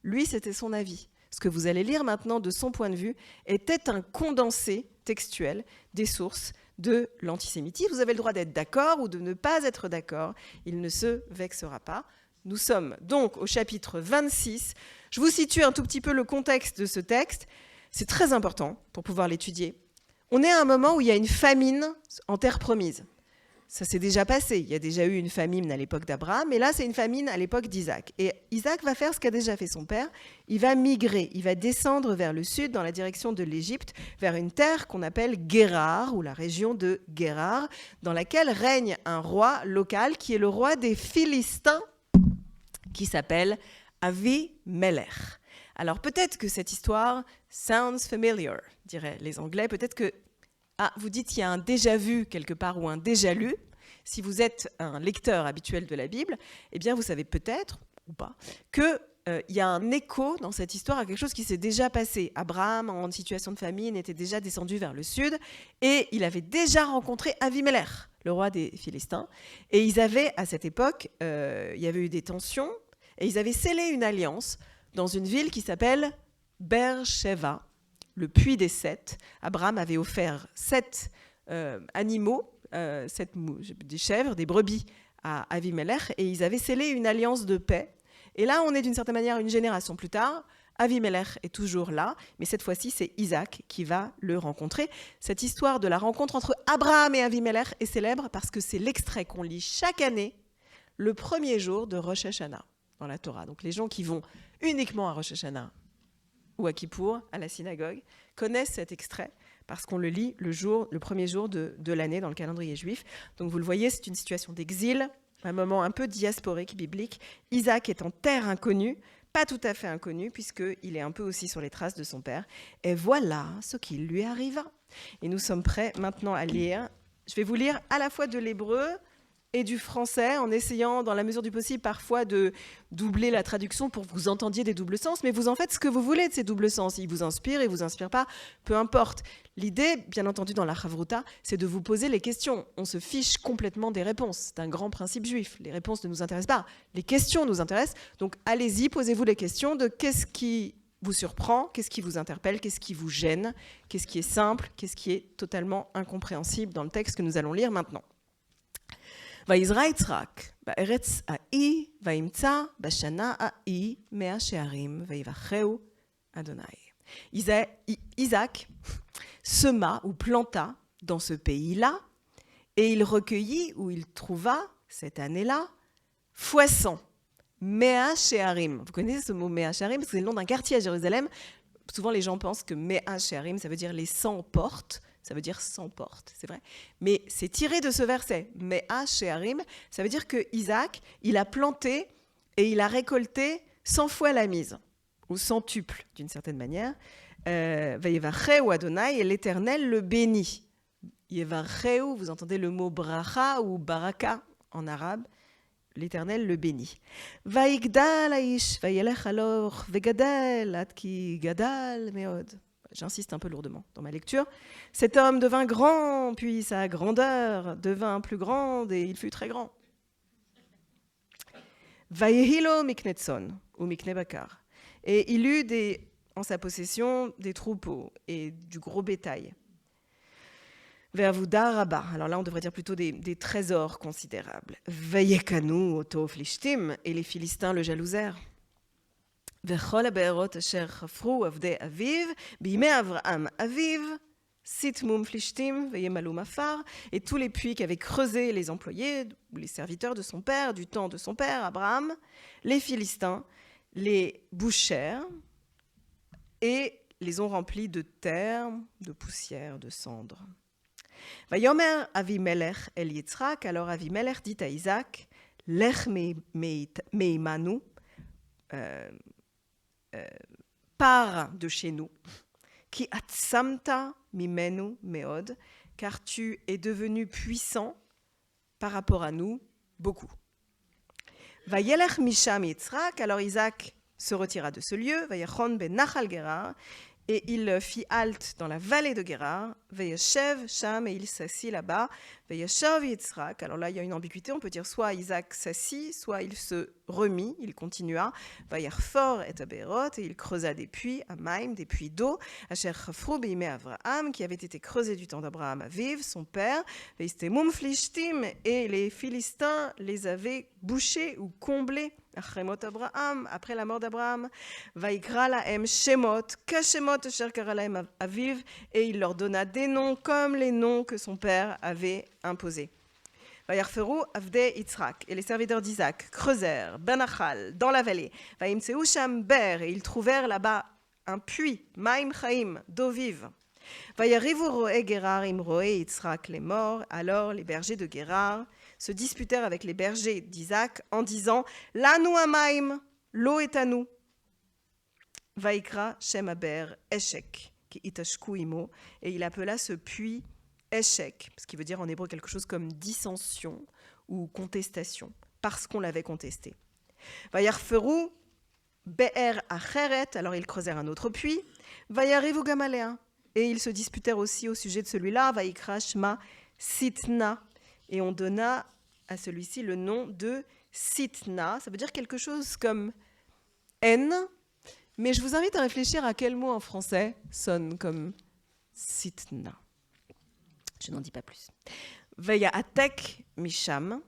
S2: Lui, c'était son avis. Ce que vous allez lire maintenant de son point de vue était un condensé textuel des sources de l'antisémitisme. Vous avez le droit d'être d'accord ou de ne pas être d'accord. Il ne se vexera pas. Nous sommes donc au chapitre 26. Je vous situe un tout petit peu le contexte de ce texte. C'est très important pour pouvoir l'étudier. On est à un moment où il y a une famine en terre promise. Ça s'est déjà passé. Il y a déjà eu une famine à l'époque d'Abraham, et là, c'est une famine à l'époque d'Isaac. Et Isaac va faire ce qu'a déjà fait son père. Il va migrer, il va descendre vers le sud, dans la direction de l'Égypte, vers une terre qu'on appelle Guérar, ou la région de Guérar, dans laquelle règne un roi local, qui est le roi des Philistins, qui s'appelle Avimelech. Alors peut-être que cette histoire sounds familiar, diraient les Anglais. Peut-être que vous dites qu'il y a un déjà vu quelque part ou un déjà lu. Si vous êtes un lecteur habituel de la Bible, eh bien vous savez peut-être, ou pas, qu'il y a un écho dans cette histoire à quelque chose qui s'est déjà passé. Abraham, en situation de famine, était déjà descendu vers le sud et il avait déjà rencontré Avimelech, le roi des Philistins. Et ils avaient, à cette époque, il y avait eu des tensions et ils avaient scellé une alliance dans une ville qui s'appelle Beer-Sheva, le puits des 7. Abraham avait offert 7 animaux, 7 des chèvres, des brebis à Avimelech, et ils avaient scellé une alliance de paix. Et là, on est d'une certaine manière une génération plus tard. Avimelech est toujours là, mais cette fois-ci, c'est Isaac qui va le rencontrer. Cette histoire de la rencontre entre Abraham et Avimelech est célèbre parce que c'est l'extrait qu'on lit chaque année, le premier jour de Rosh Hashanah dans la Torah. Donc les gens qui vont uniquement à Rosh Hashanah ou à Kippour, à la synagogue, connaissent cet extrait parce qu'on le lit le premier jour de l'année dans le calendrier juif. Donc vous le voyez, c'est une situation d'exil, un moment un peu diasporique, biblique. Isaac est en terre inconnue, pas tout à fait inconnue, puisqu'il est un peu aussi sur les traces de son père. Et voilà ce qui lui arriva. Et nous sommes prêts maintenant à lire. Je vais vous lire à la fois de l'hébreu et du français, en essayant, dans la mesure du possible, parfois de doubler la traduction pour que vous entendiez des doubles sens, mais vous en faites ce que vous voulez de ces doubles sens. Ils vous inspirent, ils vous inspirent pas, peu importe. L'idée, bien entendu, dans la Chavruta, c'est de vous poser les questions. On se fiche complètement des réponses. C'est un grand principe juif. Les réponses ne nous intéressent pas. Les questions nous intéressent. Donc, allez-y, posez-vous les questions de qu'est-ce qui vous surprend, qu'est-ce qui vous interpelle, qu'est-ce qui vous gêne, qu'est-ce qui est simple, qu'est-ce qui est totalement incompréhensible dans le texte que nous allons lire maintenant. ויזרע יצחק בארץ ההיא וימצא בשנה ההיא 100 שערים ויברכהו Adonai. Isaac sema ou planta dans ce pays-là et il recueillit ou il trouva cette année-là fois 100 Mea Shearim. Vous connaissez ce mot Mea Shearim parce que c'est le nom d'un quartier à Jérusalem. Souvent, les gens pensent que Mea Shearim, ça veut dire les 100 portes. Ça veut dire 100 portes, c'est vrai. Mais c'est tiré de ce verset. Mea Shearim, ça veut dire que Isaac, il a planté et il a récolté 100 fois la mise, ou centuple, d'une certaine manière. Vayevacheu Adonai, et l'Éternel le bénit. Yevacheu, vous entendez le mot bracha ou baraka en arabe. L'Éternel le bénit. Vaigdal aish, vayelech alor, vegadel, ad ki gadal meod. J'insiste un peu lourdement dans ma lecture. Cet homme devint grand, puis sa grandeur devint plus grande, et il fut très grand. Vayehilo miknetson, ou mikne bakar. Et il eut en sa possession des troupeaux et du gros bétail. Ve'avuda rabba. Alors là, on devrait dire plutôt des trésors considérables. Vayekanu oto flishtim. Et les Philistins le jalousèrent. Vechol habe'erot asher chafru avdei aviv. Bimei Avraham aviv. Sitmum flishtim veyemalum afar. Et tous les puits qu'avaient creusés les employés, ou les serviteurs de son père, du temps de son père, Abraham, les Philistins les bouchèrent et les ont remplis de terre, de poussière, de cendres. Vayomer Avimelech el Yitzhak, alors Avimelech dit à Isaac, Lech meimanu, pars de chez nous, qui atsamta mimenu meod, car tu es devenu puissant par rapport à nous, beaucoup. Vayelech misham Yitzhak, alors Isaac se retira de ce lieu, Vayachon ben Nachal Gerar, et il fit halte dans la vallée de Guérar, Vayeshev Sham, et il s'assit là-bas, Vayeshav Yitzhak. Alors là, il y a une ambiguïté, on peut dire soit Isaac s'assit, soit il se remit, il continua, Vayerfor et Aberot, et il creusa des puits, à Maïm, des puits d'eau, Asher Chafru Beimei Avraham, qui avaient été creusés du temps d'Abraham à Viv, son père, Veistemum Flishtim, et les Philistins les avaient bouchés ou comblés. Abraham, après la mort d'Abraham, Vaikra lahem Shemot, Kashemot asher kara lahem aviv, et il leur donna des noms comme les noms que son père avait imposés. Vayarferu avdei Yitzhak, et les serviteurs d'Isaac creusèrent Benachal dans la vallée. Vaimtseu sham ber, et ils trouvèrent là-bas un puits, Maim Chaim, d'eau vive. Vayarivu roe Gerar im roe Yitzhak les morts, alors les bergers de Guérar se disputèrent avec les bergers d'Isaac en disant « Lanu amaim, l'eau est à nous ». Vaikra Shem Aber Eshek, qui itashku imo, et il appela ce puits Eshek, ce qui veut dire en hébreu quelque chose comme dissension ou contestation, parce qu'on l'avait contesté. Vayarferu Be'er Acheret, alors ils creusèrent un autre puits, Vayarivu Gamalea, et ils se disputèrent aussi au sujet de celui-là, Vaikra Shma Sitna, et on donna à celui-ci le nom de Sitna. Ça veut dire quelque chose comme haine, mais je vous invite à réfléchir à quel mot en français sonne comme Sitna. Je n'en dis pas plus. Veya atek misham,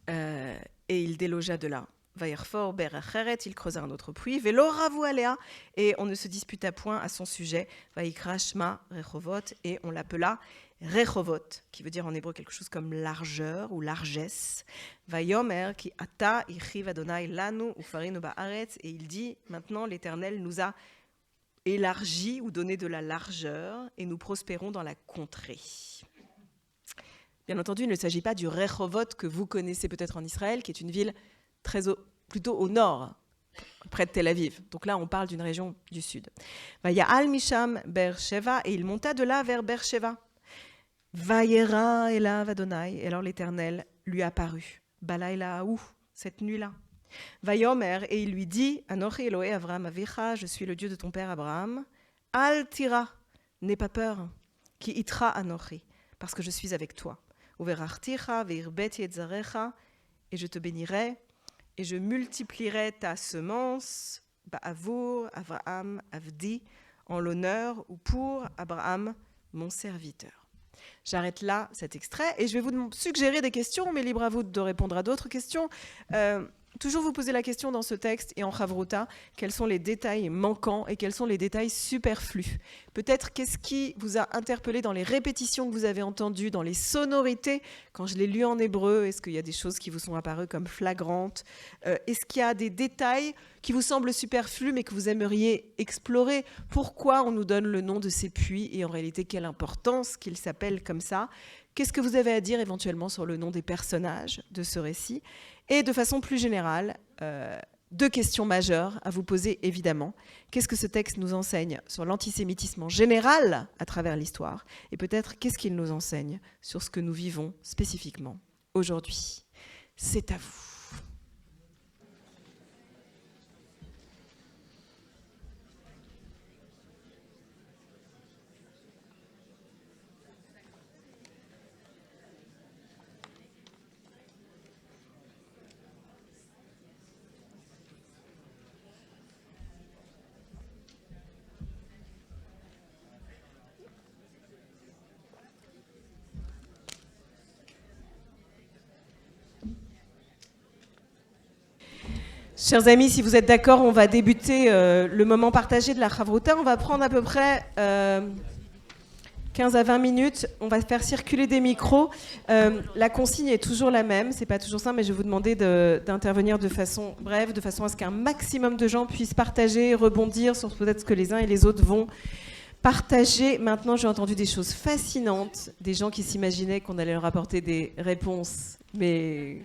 S2: et il délogea de là. Vayerfor ber acheret, il creusa un autre puits. Velo ravu alea, et on ne se disputa point à son sujet. Vayikra shma rechovot, et on l'appela Rechovot, qui veut dire en hébreu quelque chose comme largeur ou largesse. Vayomer ki ata ichiv Adonai lanu ufarinu ba'aretz, et il dit maintenant l'Éternel nous a élargi ou donné de la largeur et nous prospérons dans la contrée. Bien entendu, il ne s'agit pas du Rechovot que vous connaissez peut-être en Israël, qui est une ville plutôt au nord, près de Tel Aviv. Donc là, on parle d'une région du sud. Vaya'al misham Beersheva, et il monta de là vers Beersheva. Vayera elav Adonai, et alors l'Éternel lui apparut. Balaylaou, cette nuit-là. Vayomer, et il lui dit, Anochi Elohe Avraham Avicha, je suis le Dieu de ton père Abraham. Al tira, n'aie pas peur. Ki itra Anochi, parce que je suis avec toi. Uverachticha veirbet yetzarecha, et je te bénirai, et je multiplierai ta semence, ba'avour Avraham Avdi, en l'honneur ou pour Abraham, mon serviteur. J'arrête là cet extrait et je vais vous suggérer des questions, mais libre à vous de répondre à d'autres questions. toujours vous poser la question dans ce texte et en Chavruta, quels sont les détails manquants et quels sont les détails superflus. Peut-être qu'est-ce qui vous a interpellé dans les répétitions que vous avez entendues, dans les sonorités, quand je l'ai lu en hébreu, est-ce qu'il y a des choses qui vous sont apparues comme flagrantes? Est-ce qu'il y a des détails qui vous semblent superflus mais que vous aimeriez explorer? Pourquoi on nous donne le nom de ces puits et en réalité quelle importance qu'ils s'appellent comme ça? Qu'est-ce que vous avez à dire éventuellement sur le nom des personnages de ce récit? Et de façon plus générale, 2 questions majeures à vous poser évidemment. Qu'est-ce que ce texte nous enseigne sur l'antisémitisme en général à travers l'histoire? Et peut-être qu'est-ce qu'il nous enseigne sur ce que nous vivons spécifiquement aujourd'hui? C'est à vous. Chers amis, si vous êtes d'accord, on va débuter le moment partagé de la Chavruta. On va prendre à peu près 15 à 20 minutes. On va faire circuler des micros. La consigne est toujours la même. C'est pas toujours ça, mais je vais vous demander d'intervenir de façon brève, de façon à ce qu'un maximum de gens puissent partager, rebondir sur peut-être ce que les uns et les autres vont partager. Maintenant, j'ai entendu des choses fascinantes, des gens qui s'imaginaient qu'on allait leur apporter des réponses, mais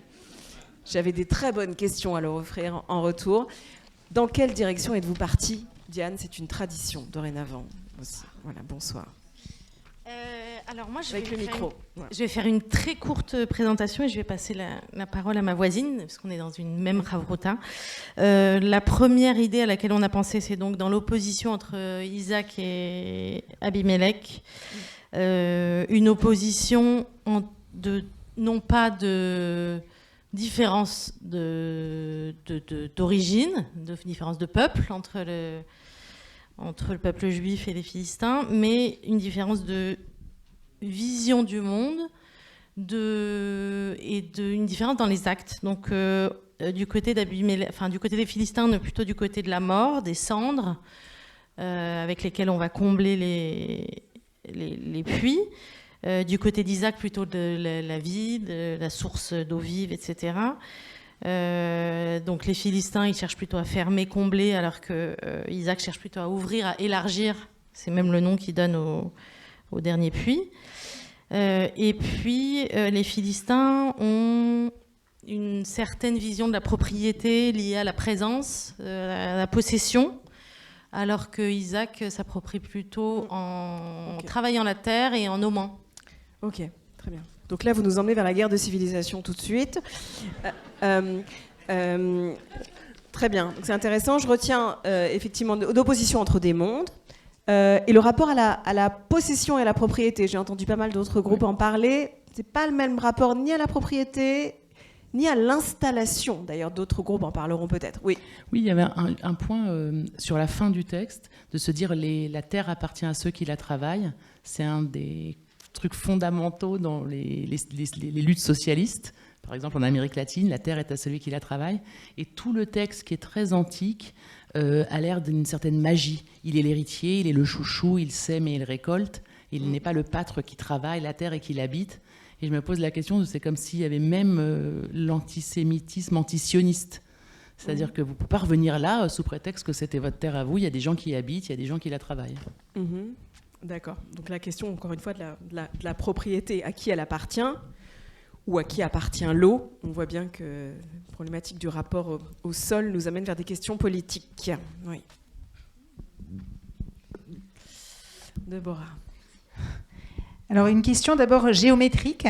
S2: j'avais des très bonnes questions à leur offrir en retour. Dans quelle direction êtes-vous partie, Diane? C'est une tradition dorénavant aussi. Voilà, bonsoir.
S3: Alors moi,
S2: Avec le micro.
S3: Je vais faire une très courte présentation et je vais passer la parole à ma voisine, parce qu'on est dans une même Chavruta. La première idée à laquelle on a pensé, c'est donc dans l'opposition entre Isaac et Abimelech, une opposition non pas de différence d'origine, de différence de peuple entre le peuple juif et les Philistins, mais une différence de vision du monde une différence dans les actes. Donc du côté des Philistins, on est plutôt du côté de la mort, des cendres, avec lesquelles on va combler les puits. Du côté d'Isaac, plutôt de la vie, de la source d'eau vive, etc. Donc les Philistins, ils cherchent plutôt à fermer, combler, alors que Isaac cherche plutôt à ouvrir, à élargir. C'est même le nom qu'il donne au dernier puits. Et puis les Philistins ont une certaine vision de la propriété liée à la présence, à la possession, alors que Isaac s'approprie plutôt en travaillant la terre et en nommant.
S2: Ok, très bien. Donc là, vous nous emmenez vers la guerre de civilisation tout de suite. Très bien, c'est intéressant. Je retiens effectivement d'opposition entre des mondes et le rapport à la possession et à la propriété. J'ai entendu pas mal d'autres groupes en parler. C'est pas le même rapport ni à la propriété ni à l'installation. D'ailleurs, d'autres groupes en parleront peut-être. Oui.
S4: Oui, il y avait un point sur la fin du texte de se dire la terre appartient à ceux qui la travaillent. C'est un des trucs fondamentaux dans les luttes socialistes. Par exemple, en Amérique latine, la terre est à celui qui la travaille. Et tout le texte, qui est très antique, a l'air d'une certaine magie. Il est l'héritier, il est le chouchou, il sème et il récolte. Il n'est pas le pâtre qui travaille la terre et qui l'habite. Et je me pose la question, c'est comme s'il y avait même l'antisémitisme antisioniste. C'est-à-dire que vous ne pouvez pas revenir là sous prétexte que c'était votre terre à vous. Il y a des gens qui y habitent, il y a des gens qui la travaillent.
S2: Mm-hmm. D'accord. Donc la question, encore une fois, de la propriété, à qui elle appartient ou à qui appartient l'eau. On voit bien que la problématique du rapport au sol nous amène vers des questions politiques. Oui. Déborah.
S5: Alors une question d'abord géométrique,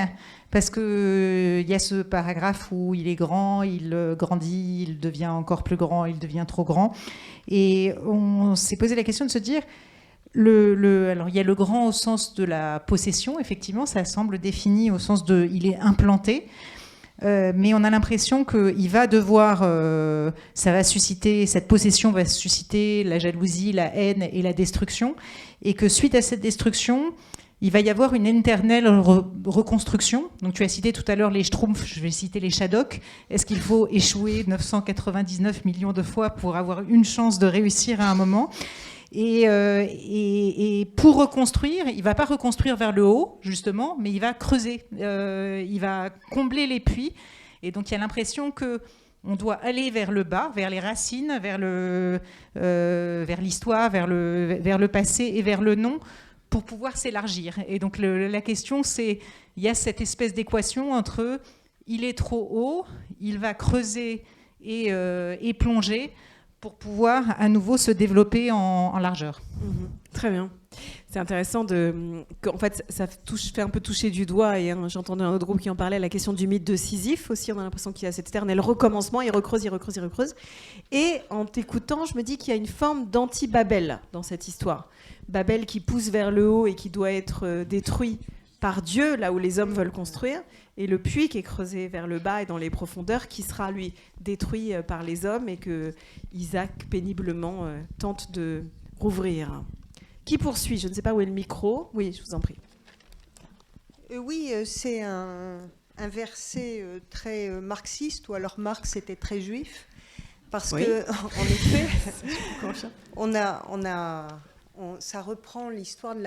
S5: parce qu'il y a ce paragraphe où il est grand, il grandit, il devient encore plus grand, il devient trop grand. Et on s'est posé la question de se dire, alors il y a le grand au sens de la possession, effectivement, ça semble défini au sens de il est implanté, mais on a l'impression qu'il va devoir, cette possession va susciter la jalousie, la haine et la destruction, et que suite à cette destruction, il va y avoir une éternelle reconstruction. Donc tu as cité tout à l'heure les Schtroumpfs, je vais citer les Shadocks. Est-ce qu'il faut échouer 999 millions de fois pour avoir une chance de réussir à un moment ? Et pour reconstruire, il ne va pas reconstruire vers le haut, justement, mais il va creuser, il va combler les puits. Et donc il y a l'impression qu'on doit aller vers le bas, vers les racines, vers l'histoire, vers le passé et vers le non, pour pouvoir s'élargir. Et donc la question, c'est, il y a cette espèce d'équation entre il est trop haut, il va creuser et plonger pour pouvoir à nouveau se développer en largeur.
S2: Très bien. C'est intéressant en fait, ça fait un peu toucher du doigt, et j'entendais un autre groupe qui en parlait, la question du mythe de Sisyphe aussi. On a l'impression qu'il y a cet éternel recommencement, il recreuse. Et en t'écoutant, je me dis qu'il y a une forme d'anti-Babel dans cette histoire. Babel qui pousse vers le haut et qui doit être détruit par Dieu, là où les hommes veulent construire, et le puits qui est creusé vers le bas et dans les profondeurs, qui sera, lui, détruit par les hommes, et que Isaac, péniblement, tente de rouvrir. Qui poursuit ? Je ne sais pas où est le micro. Oui, je vous en prie.
S6: Oui, c'est un verset très marxiste, ou alors Marx était très juif, parce que, en effet, ça reprend l'histoire de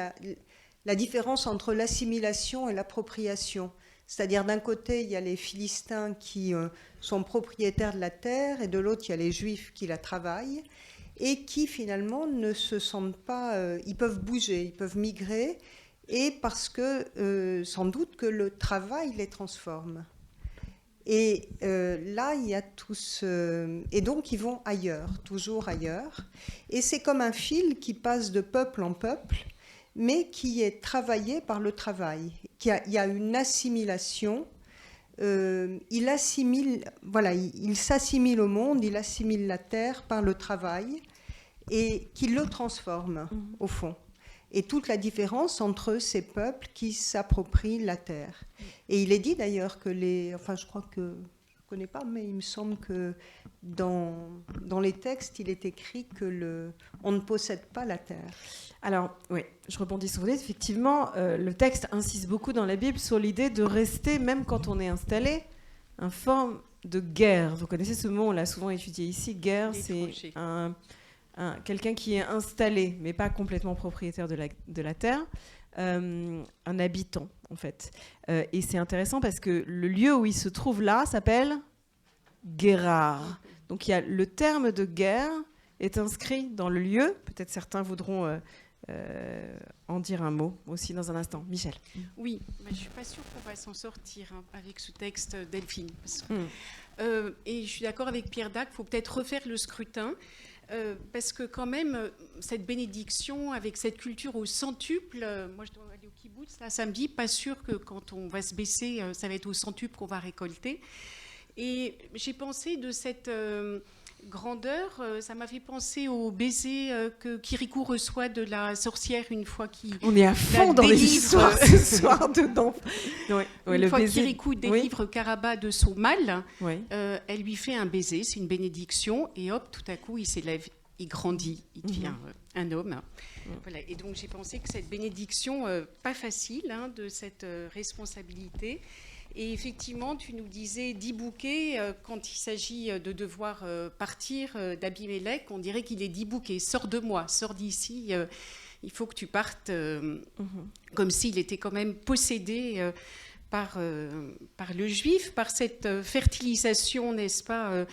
S6: la différence entre l'assimilation et l'appropriation. C'est-à-dire, d'un côté, il y a les Philistins qui sont propriétaires de la terre, et de l'autre, il y a les Juifs qui la travaillent, et qui, finalement, ne se sentent pas... ils peuvent bouger, ils peuvent migrer, et parce que, sans doute, que le travail les transforme. Et là, il y a tous... et donc, ils vont ailleurs, toujours ailleurs. Et c'est comme un fil qui passe de peuple en peuple, mais qui est travaillé par le travail. Il y a une assimilation. Il s'assimile au monde, il assimile la terre par le travail, et qui le transforme, au fond. Et toute la différence entre ces peuples qui s'approprient la terre. Et il est dit d'ailleurs que je crois que... Je ne connais pas, mais il me semble que dans les textes, il est écrit que on ne possède pas la terre.
S2: Alors, oui, je rebondis sur vous. Effectivement, le texte insiste beaucoup dans la Bible sur l'idée de rester, même quand on est installé, en forme de guerre. Vous connaissez ce mot, on l'a souvent étudié ici. Guerre, c'est quelqu'un qui est installé, mais pas complètement propriétaire de la terre. Un habitant, en fait. Et c'est intéressant parce que le lieu où il se trouve là s'appelle Guérar. Donc il y a le terme de guerre est inscrit dans le lieu. Peut-être certains voudront en dire un mot aussi dans un instant. Michel.
S7: Oui, mais je ne suis pas sûre qu'on va s'en sortir avec ce texte, Delphine. Et je suis d'accord avec Pierre Dac, il faut peut-être refaire le scrutin. Parce que quand même, cette bénédiction avec cette culture au centuple, moi je dois aller au kibbutz là, samedi, pas sûr que quand on va se baisser, ça va être au centuple qu'on va récolter. Et j'ai pensé de cette grandeur, ça m'a fait penser au baiser que Kirikou reçoit de la sorcière une fois qu'il...
S2: On est à fond dans les histoires ce soir dedans.
S7: Une fois Kirikou délivre Karaba de son mal, elle lui fait un baiser, c'est une bénédiction, et hop, tout à coup, il s'élève, il grandit, il devient un homme. Voilà. Et donc, j'ai pensé que cette bénédiction, pas facile, de cette responsabilité. Et effectivement, tu nous disais 10 bouquets, quand il s'agit de devoir partir d'Abimélec, on dirait qu'il est 10 bouquets. Sors de moi, sors d'ici, il faut que tu partes, comme s'il était quand même possédé par le juif, par cette fertilisation, n'est-ce pas,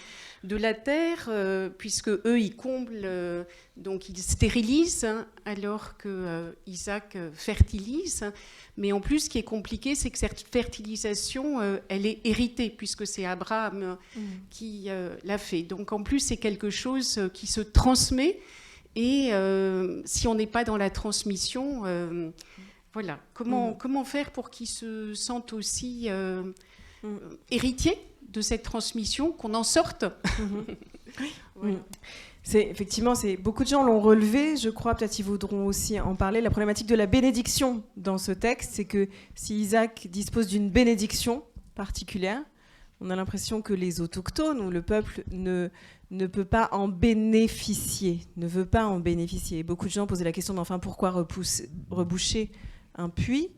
S7: de la terre, puisque eux, ils comblent, donc ils stérilisent, alors que Isaac fertilise. Mais en plus, ce qui est compliqué, c'est que cette fertilisation, elle est héritée, puisque c'est Abraham qui l'a fait. Donc en plus, c'est quelque chose qui se transmet, et si on n'est pas dans la transmission... Voilà. Comment faire pour qu'ils se sentent aussi héritiers de cette transmission, qu'on en sorte
S2: Voilà. Effectivement, beaucoup de gens l'ont relevé, je crois, peut-être ils voudront aussi en parler. La problématique de la bénédiction dans ce texte, c'est que si Isaac dispose d'une bénédiction particulière, on a l'impression que les autochtones ou le peuple ne peut pas en bénéficier, ne veut pas en bénéficier. Beaucoup de gens posaient la question, mais enfin, pourquoi reboucher
S1: un puits.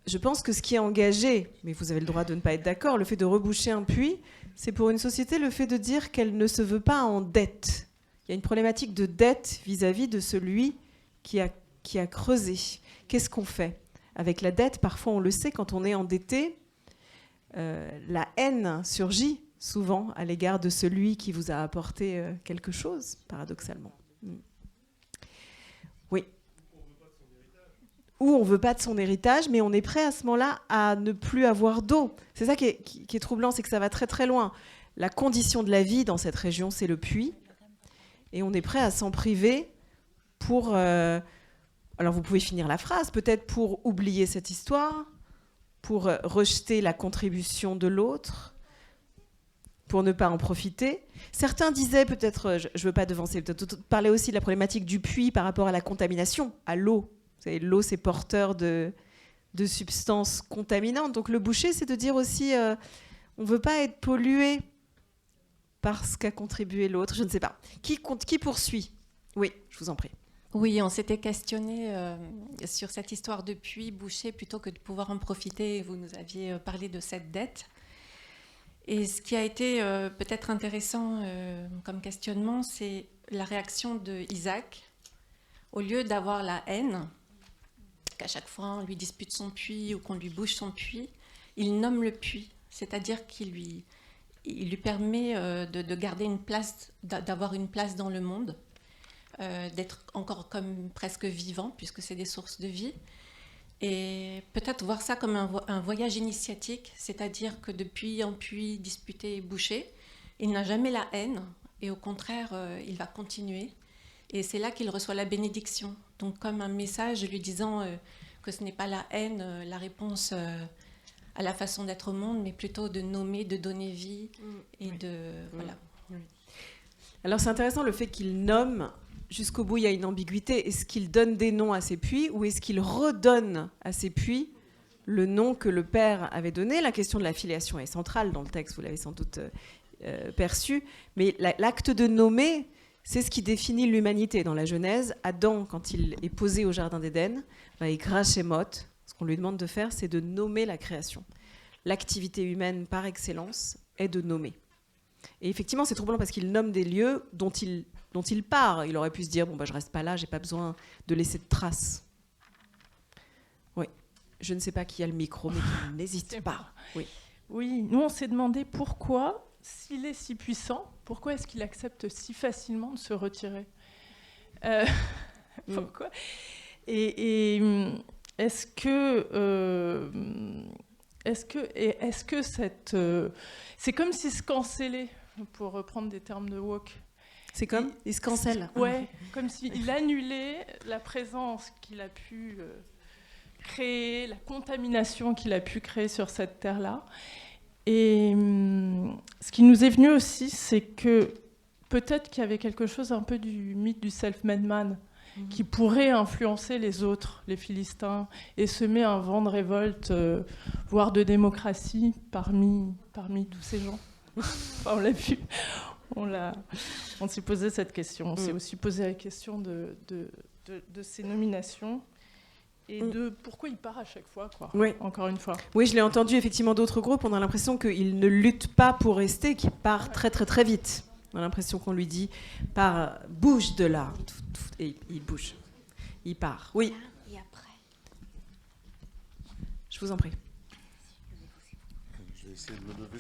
S1: Je pense que ce qui est engagé, mais vous avez le droit de ne pas être d'accord, le fait de reboucher un puits, c'est pour une société le fait de dire qu'elle ne se veut pas en dette. Il y a une problématique de dette vis-à-vis de celui qui a creusé. Qu'est-ce qu'on fait avec la dette? Parfois, on le sait, quand on est endetté, la haine surgit souvent à l'égard de celui qui vous a apporté quelque chose, paradoxalement. Oui. Ou on ne veut pas de son héritage, mais on est prêt à ce moment-là à ne plus avoir d'eau. C'est ça qui est troublant, c'est que ça va très très loin. La condition de la vie dans cette région, c'est le puits. Et on est prêt à s'en priver pour... alors vous pouvez finir la phrase, peut-être pour oublier cette histoire, pour rejeter la contribution de l'autre, pour ne pas en profiter. Certains disaient, peut-être, je ne veux pas devancer, peut-être parler aussi de la problématique du puits par rapport à la contamination, à l'eau. Vous savez, l'eau, c'est porteur de substances contaminantes. Donc le boucher, c'est de dire aussi, on ne veut pas être pollué par ce qu'a contribué l'autre. Je ne sais pas. Qui poursuit? Oui, je vous en prie.
S8: Oui, on s'était questionné sur cette histoire de puits bouché plutôt que de pouvoir en profiter. Vous nous aviez parlé de cette dette. Et ce qui a été peut-être intéressant comme questionnement, c'est la réaction de Isaac. Au lieu d'avoir la haine, qu'à chaque fois on lui dispute son puits ou qu'on lui bouche son puits, il nomme le puits. C'est-à-dire qu'il lui permet de garder une place, d'avoir une place dans le monde. D'être encore comme presque vivant, puisque c'est des sources de vie. Et peut-être voir ça comme un voyage initiatique, c'est-à-dire que depuis un puits disputé et bouché, il n'a jamais la haine, et au contraire, il va continuer. Et c'est là qu'il reçoit la bénédiction. Donc comme un message lui disant que ce n'est pas la haine, la réponse à la façon d'être au monde, mais plutôt de nommer, de donner vie, et de... Voilà.
S1: Alors c'est intéressant le fait qu'il nomme. Jusqu'au bout, il y a une ambiguïté. Est-ce qu'il donne des noms à ses puits ou est-ce qu'il redonne à ses puits le nom que le père avait donné? La question de la filiation est centrale dans le texte, vous l'avez sans doute perçu. Mais l'acte de nommer, c'est ce qui définit l'humanité. Dans la Genèse, Adam, quand il est posé au Jardin d'Éden, Vaïkra Shemot, ce qu'on lui demande de faire, c'est de nommer la création. L'activité humaine par excellence est de nommer. Et effectivement, c'est troublant parce qu'il nomme des lieux dont il part. Il aurait pu se dire, bon, je reste pas là, j'ai pas besoin de laisser de traces. Oui, je ne sais pas qui a le micro, mais qui n'hésite pas.
S9: Oui, nous on s'est demandé pourquoi, s'il est si puissant, pourquoi est-ce qu'il accepte si facilement de se retirer Pourquoi Et est-ce que cette... c'est comme s'il se cancellait, pour reprendre des termes de Woke.
S1: C'est comme il se cancelle.
S9: Ouais, comme s'il annulait la présence qu'il a pu créer, la contamination qu'il a pu créer sur cette terre-là. Et ce qui nous est venu aussi, c'est que peut-être qu'il y avait quelque chose un peu du mythe du self-made man qui pourrait influencer les autres, les Philistins, et semer un vent de révolte, voire de démocratie parmi tous ces gens. Enfin, on l'a vu. On s'est posé cette question. On s'est aussi posé la question de ces nominations et de pourquoi il part à chaque fois, quoi.
S1: Oui.
S9: Encore une fois.
S1: Oui, je l'ai entendu effectivement d'autres groupes. On a l'impression qu'il ne lutte pas pour rester, qu'il part très très très vite. On a l'impression qu'on lui dit bouge de là. Et il bouge. Il part. Oui.
S8: Et après.
S1: Je vous en prie.
S10: Je vais essayer de me lever.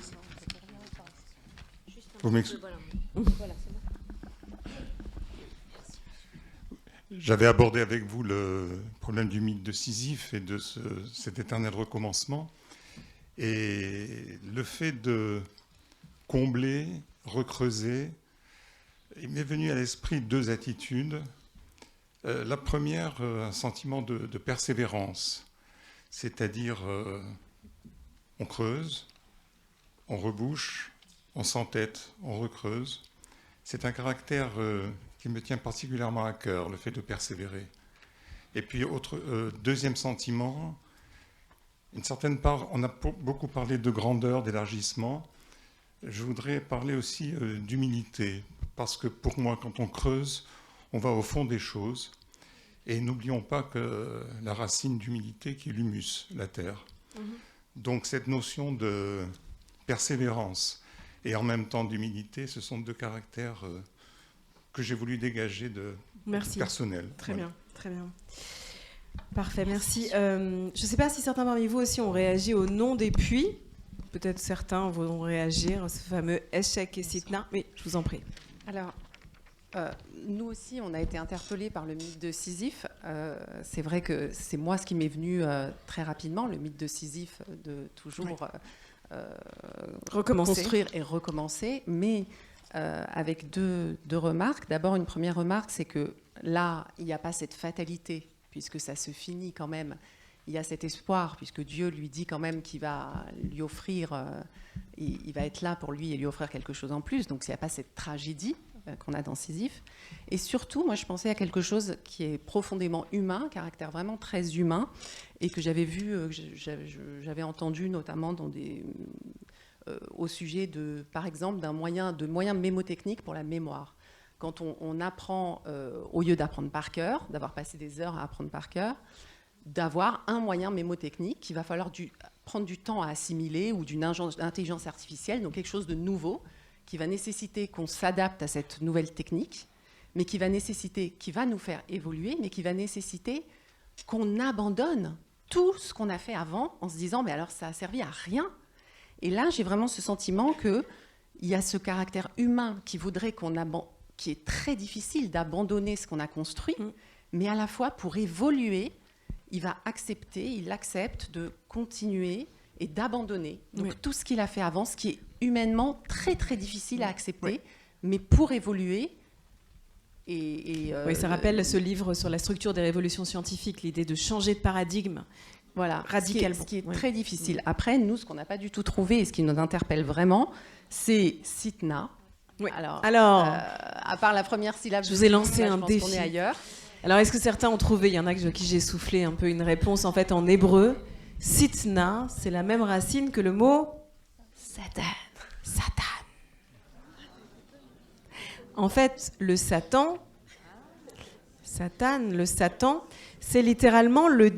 S10: J'avais abordé avec vous le problème du mythe de Sisyphe et de cet éternel recommencement. Et le fait de combler, recreuser, il m'est venu à l'esprit deux attitudes. La première, un sentiment de persévérance, c'est-à-dire on creuse, on rebouche, on s'entête, on recreuse. C'est un caractère qui me tient particulièrement à cœur, le fait de persévérer. Et puis, deuxième sentiment, une certaine part, on a beaucoup parlé de grandeur, d'élargissement. Je voudrais parler aussi d'humilité, parce que pour moi, quand on creuse, on va au fond des choses. Et n'oublions pas que la racine d'humilité qui est l'humus, la terre. Donc cette notion de persévérance et en même temps d'humilité, ce sont deux caractères que j'ai voulu dégager de personnel.
S2: Très bien, très bien. Parfait, merci. Je ne sais pas si certains parmi vous aussi ont réagi au nom des puits. Peut-être certains vont réagir à ce fameux Eshek et Sitna, mais je vous en prie.
S11: Alors, nous aussi, on a été interpellés par le mythe de Sisyphe. C'est vrai que c'est moi ce qui m'est venu très rapidement, le mythe de Sisyphe, de toujours construire et recommencer, mais avec deux remarques. D'abord, une première remarque, c'est que là, il n'y a pas cette fatalité, puisque ça se finit quand même. Il y a cet espoir, puisque Dieu lui dit quand même qu'il va lui offrir, il va être là pour lui et lui offrir quelque chose en plus. Donc, il n'y a pas cette tragédie qu'on a dans Sisyphe. Et surtout, moi, je pensais à quelque chose qui est profondément humain, un caractère vraiment très humain, et que j'avais vu, j'avais entendu notamment dans au sujet de, par exemple, de moyens mémotechniques pour la mémoire. Quand on apprend, au lieu d'apprendre par cœur, d'avoir passé des heures à apprendre par cœur, d'avoir un moyen mémotechnique qu'il va falloir prendre du temps à assimiler, ou d'une intelligence artificielle, donc quelque chose de nouveau, qui va nécessiter qu'on s'adapte à cette nouvelle technique, mais qui va nous faire évoluer, mais qui va nécessiter qu'on abandonne tout ce qu'on a fait avant en se disant « mais alors ça a servi à rien ». Et là, j'ai vraiment ce sentiment qu'il y a ce caractère humain qui voudrait qui est très difficile d'abandonner ce qu'on a construit, mais à la fois pour évoluer, il accepte de continuer et d'abandonner donc tout ce qu'il a fait avant, ce qui est humainement très très difficile à accepter, mais pour évoluer.
S2: Oui, ça rappelle ce livre sur la structure des révolutions scientifiques, l'idée de changer de paradigme.
S11: Voilà,
S2: radicalement.
S11: Ce qui est très difficile. Après, nous, ce qu'on n'a pas du tout trouvé et ce qui nous interpelle vraiment, c'est Sitna.
S2: Oui.
S11: Alors
S2: à
S11: part la première syllabe,
S2: je vous ai lancé un défi.
S11: On est ailleurs.
S2: Alors, est-ce que certains ont trouvé, il y en a qui j'ai soufflé un peu une réponse en fait en hébreu. Sitna, c'est la même racine que le mot Satan. En fait, le Satan, c'est littéralement le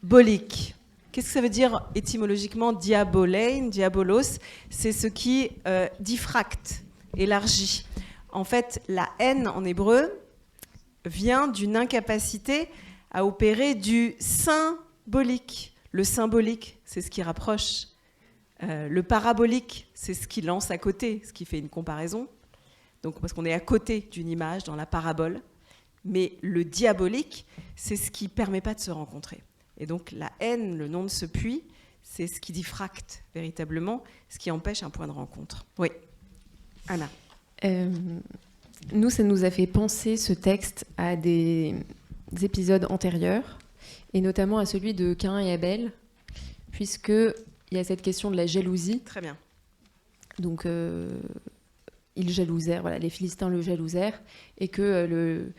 S2: diabolique. Qu'est-ce que ça veut dire étymologiquement diabolein, diabolos? C'est ce qui diffracte, élargit. En fait, la haine en hébreu vient d'une incapacité à opérer du symbolique. Le symbolique, c'est ce qui rapproche. Le parabolique, c'est ce qui lance à côté, ce qui fait une comparaison. Donc, parce qu'on est à côté d'une image dans la parabole. Mais le diabolique, c'est ce qui ne permet pas de se rencontrer. Et donc la haine, le nom de ce puits, c'est ce qui diffracte véritablement, ce qui empêche un point de rencontre. Oui, Anna.
S12: Nous, ça nous a fait penser ce texte à des épisodes antérieurs, et notamment à celui de Caïn et Abel, puisqu'il y a cette question de la jalousie.
S2: Très bien.
S12: Donc, ils jalousèrent, voilà, les Philistins le jalousèrent, et que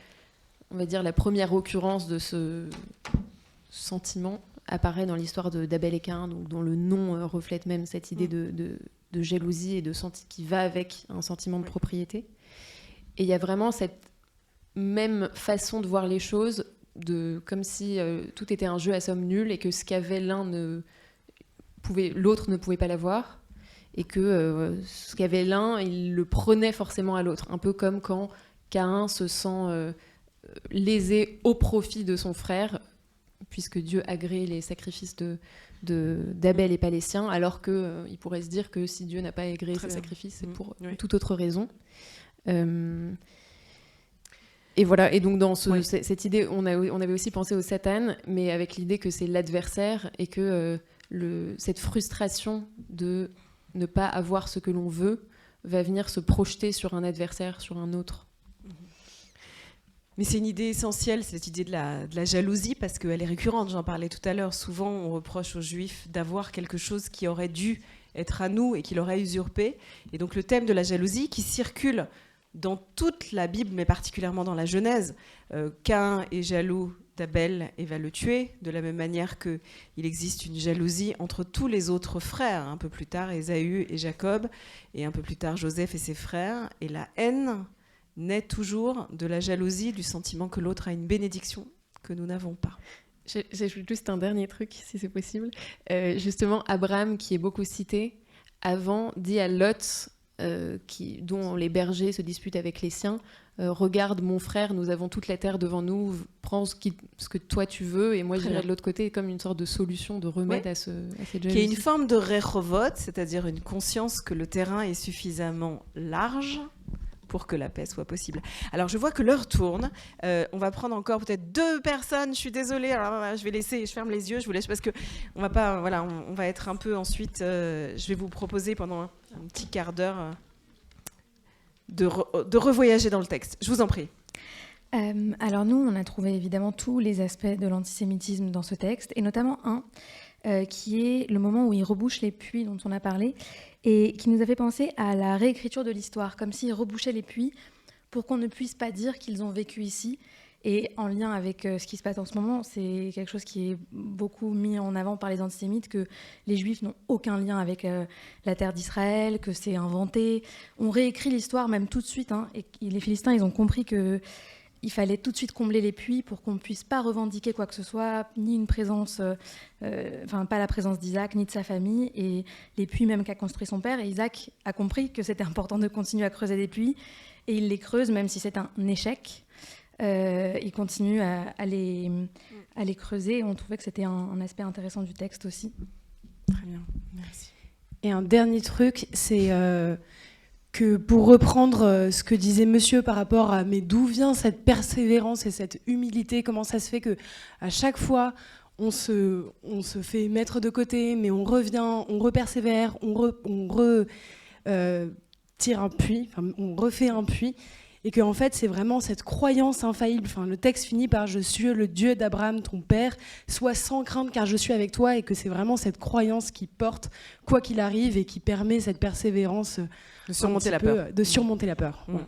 S12: on va dire la première occurrence de ce sentiment apparaît dans l'histoire d'Abel et Caïn, donc dont le nom reflète même cette idée de jalousie et qui va avec un sentiment de propriété. Et il y a vraiment cette même façon de voir les choses, comme si tout était un jeu à somme nulle et que ce qu'avait l'un l'autre ne pouvait pas l'avoir, et que ce qu'avait l'un, il le prenait forcément à l'autre. Un peu comme quand Caïn se sent lésé au profit de son frère, puisque Dieu agrée les sacrifices d'Abel et pas les siens, alors qu'il pourrait se dire que si Dieu n'a pas agréé ses sacrifices, c'est pour toute autre raison. Et voilà, et donc dans cette idée, on avait aussi pensé au Satan, mais avec l'idée que c'est l'adversaire et que cette frustration de ne pas avoir ce que l'on veut va venir se projeter sur un adversaire, sur un autre.
S2: Mais c'est une idée essentielle, cette idée de la jalousie, parce qu'elle est récurrente, j'en parlais tout à l'heure. Souvent, on reproche aux Juifs d'avoir quelque chose qui aurait dû être à nous et qui l'aurait usurpé. Et donc le thème de la jalousie qui circule dans toute la Bible, mais particulièrement dans la Genèse. Caïn est jaloux d'Abel et va le tuer, de la même manière qu'il existe une jalousie entre tous les autres frères. Un peu plus tard, Ésaü et Jacob, et un peu plus tard, Joseph et ses frères. Et la haine
S1: naît toujours de la jalousie, du sentiment que l'autre a une bénédiction que nous n'avons pas.
S12: J'ajoute juste un dernier truc, si c'est possible. Justement, Abraham, qui est beaucoup cité, avant dit à Lot, dont les bergers se disputent avec les siens, regarde mon frère, nous avons toute la terre devant nous, prends ce que toi tu veux et moi j'irai de l'autre côté, comme une sorte de solution, de remède à cette jalousie.
S1: Qui est une forme de rechovot, c'est-à-dire une conscience que le terrain est suffisamment large pour que la paix soit possible. Alors je vois que l'heure tourne, on va prendre encore peut-être 2 personnes, je suis désolée, alors je ferme les yeux, je vous laisse parce que on va être un peu ensuite, je vais vous proposer pendant un petit quart d'heure de revoyager dans le texte. Je vous en prie.
S13: Alors nous, on a trouvé évidemment tous les aspects de l'antisémitisme dans ce texte, et notamment un qui est le moment où il rebouche les puits dont on a parlé, et qui nous a fait penser à la réécriture de l'histoire, comme s'il rebouchait les puits pour qu'on ne puisse pas dire qu'ils ont vécu ici. Et en lien avec ce qui se passe en ce moment, c'est quelque chose qui est beaucoup mis en avant par les antisémites, que les Juifs n'ont aucun lien avec la terre d'Israël, que c'est inventé. On réécrit l'histoire même tout de suite, hein, et les Philistins, ils ont compris qu'il fallait tout de suite combler les puits pour qu'on ne puisse pas revendiquer quoi que ce soit, ni une présence, pas la présence d'Isaac, ni de sa famille, et les puits même qu'a construit son père. Et Isaac a compris que c'était important de continuer à creuser des puits, et il les creuse, même si c'est un échec. Il continue à les creuser. On trouvait que c'était un aspect intéressant du texte aussi.
S1: Très bien, merci.
S14: Et un dernier truc, c'est que pour reprendre ce que disait monsieur par rapport à mais d'où vient cette persévérance et cette humilité, comment ça se fait que à chaque fois on se fait mettre de côté, mais on revient, on repersévère, on tire un puits, on refait un puits. Et qu'en fait, c'est vraiment cette croyance infaillible. Enfin, le texte finit par « Je suis le Dieu d'Abraham, ton père, sois sans crainte car je suis avec toi », et que c'est vraiment cette croyance qui porte, quoi qu'il arrive, et qui permet cette persévérance
S1: de surmonter la peur.
S14: De surmonter la peur.
S1: Ouais.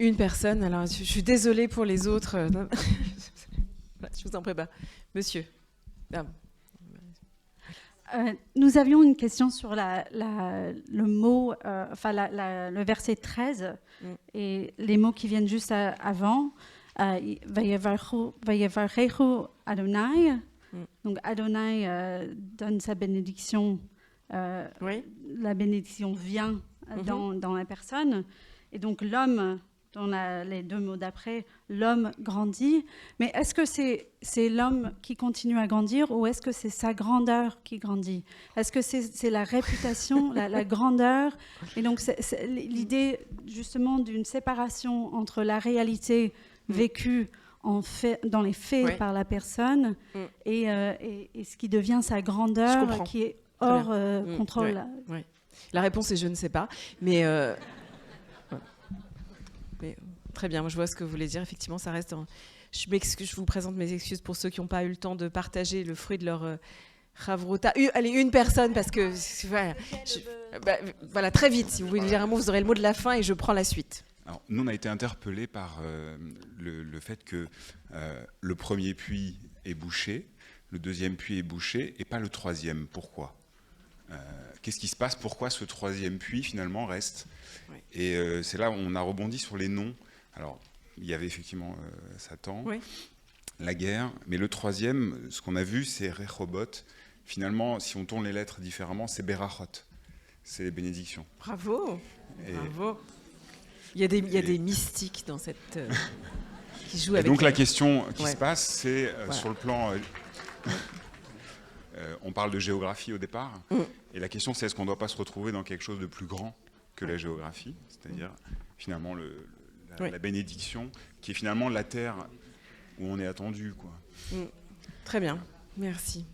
S1: Une personne, alors je suis désolée pour les autres. Je vous en prie pas. Monsieur.
S15: Nous avions une question sur le mot, le verset 13 et les mots qui viennent juste avant. Vayevarechu Adonai. Donc Adonai donne sa bénédiction. La bénédiction vient dans la personne. Et donc l'homme, dans les 2 mots d'après, l'homme grandit. Mais est-ce que c'est l'homme qui continue à grandir ou est-ce que c'est sa grandeur qui grandit? Est-ce que c'est la réputation, la grandeur? Et donc c'est l'idée justement d'une séparation entre la réalité vécue dans les faits par la personne et ce qui devient sa grandeur qui est hors contrôle.
S1: Ouais. La réponse est je ne sais pas, mais très bien, moi je vois ce que vous voulez dire. Effectivement, ça reste. Je vous présente mes excuses pour ceux qui n'ont pas eu le temps de partager le fruit de leur Chavrota. Allez, une personne, parce que voilà, très vite. Si vous voulez dire un mot, vous aurez le mot de la fin et je prends la suite.
S16: Alors, nous, on a été interpellés par le fait que le premier puits est bouché, le deuxième puits est bouché et pas le troisième. Pourquoi ? Qu'est-ce qui se passe? Pourquoi ce troisième puits finalement reste? Et c'est là où on a rebondi sur les noms. Alors, il y avait effectivement Satan, la guerre, mais le troisième, ce qu'on a vu, c'est Rechobot. Finalement, si on tourne les lettres différemment, c'est Berachot. C'est les bénédictions.
S1: Bravo. Bravo. Il y a des mystiques dans cette... qui jouent avec...
S16: Et donc la question qui se passe, c'est sur le plan... on parle de géographie au départ, et la question c'est est-ce qu'on ne doit pas se retrouver dans quelque chose de plus grand que la géographie, c'est-à-dire finalement la bénédiction, qui est finalement la terre où on est attendu, quoi.
S1: Très bien, merci.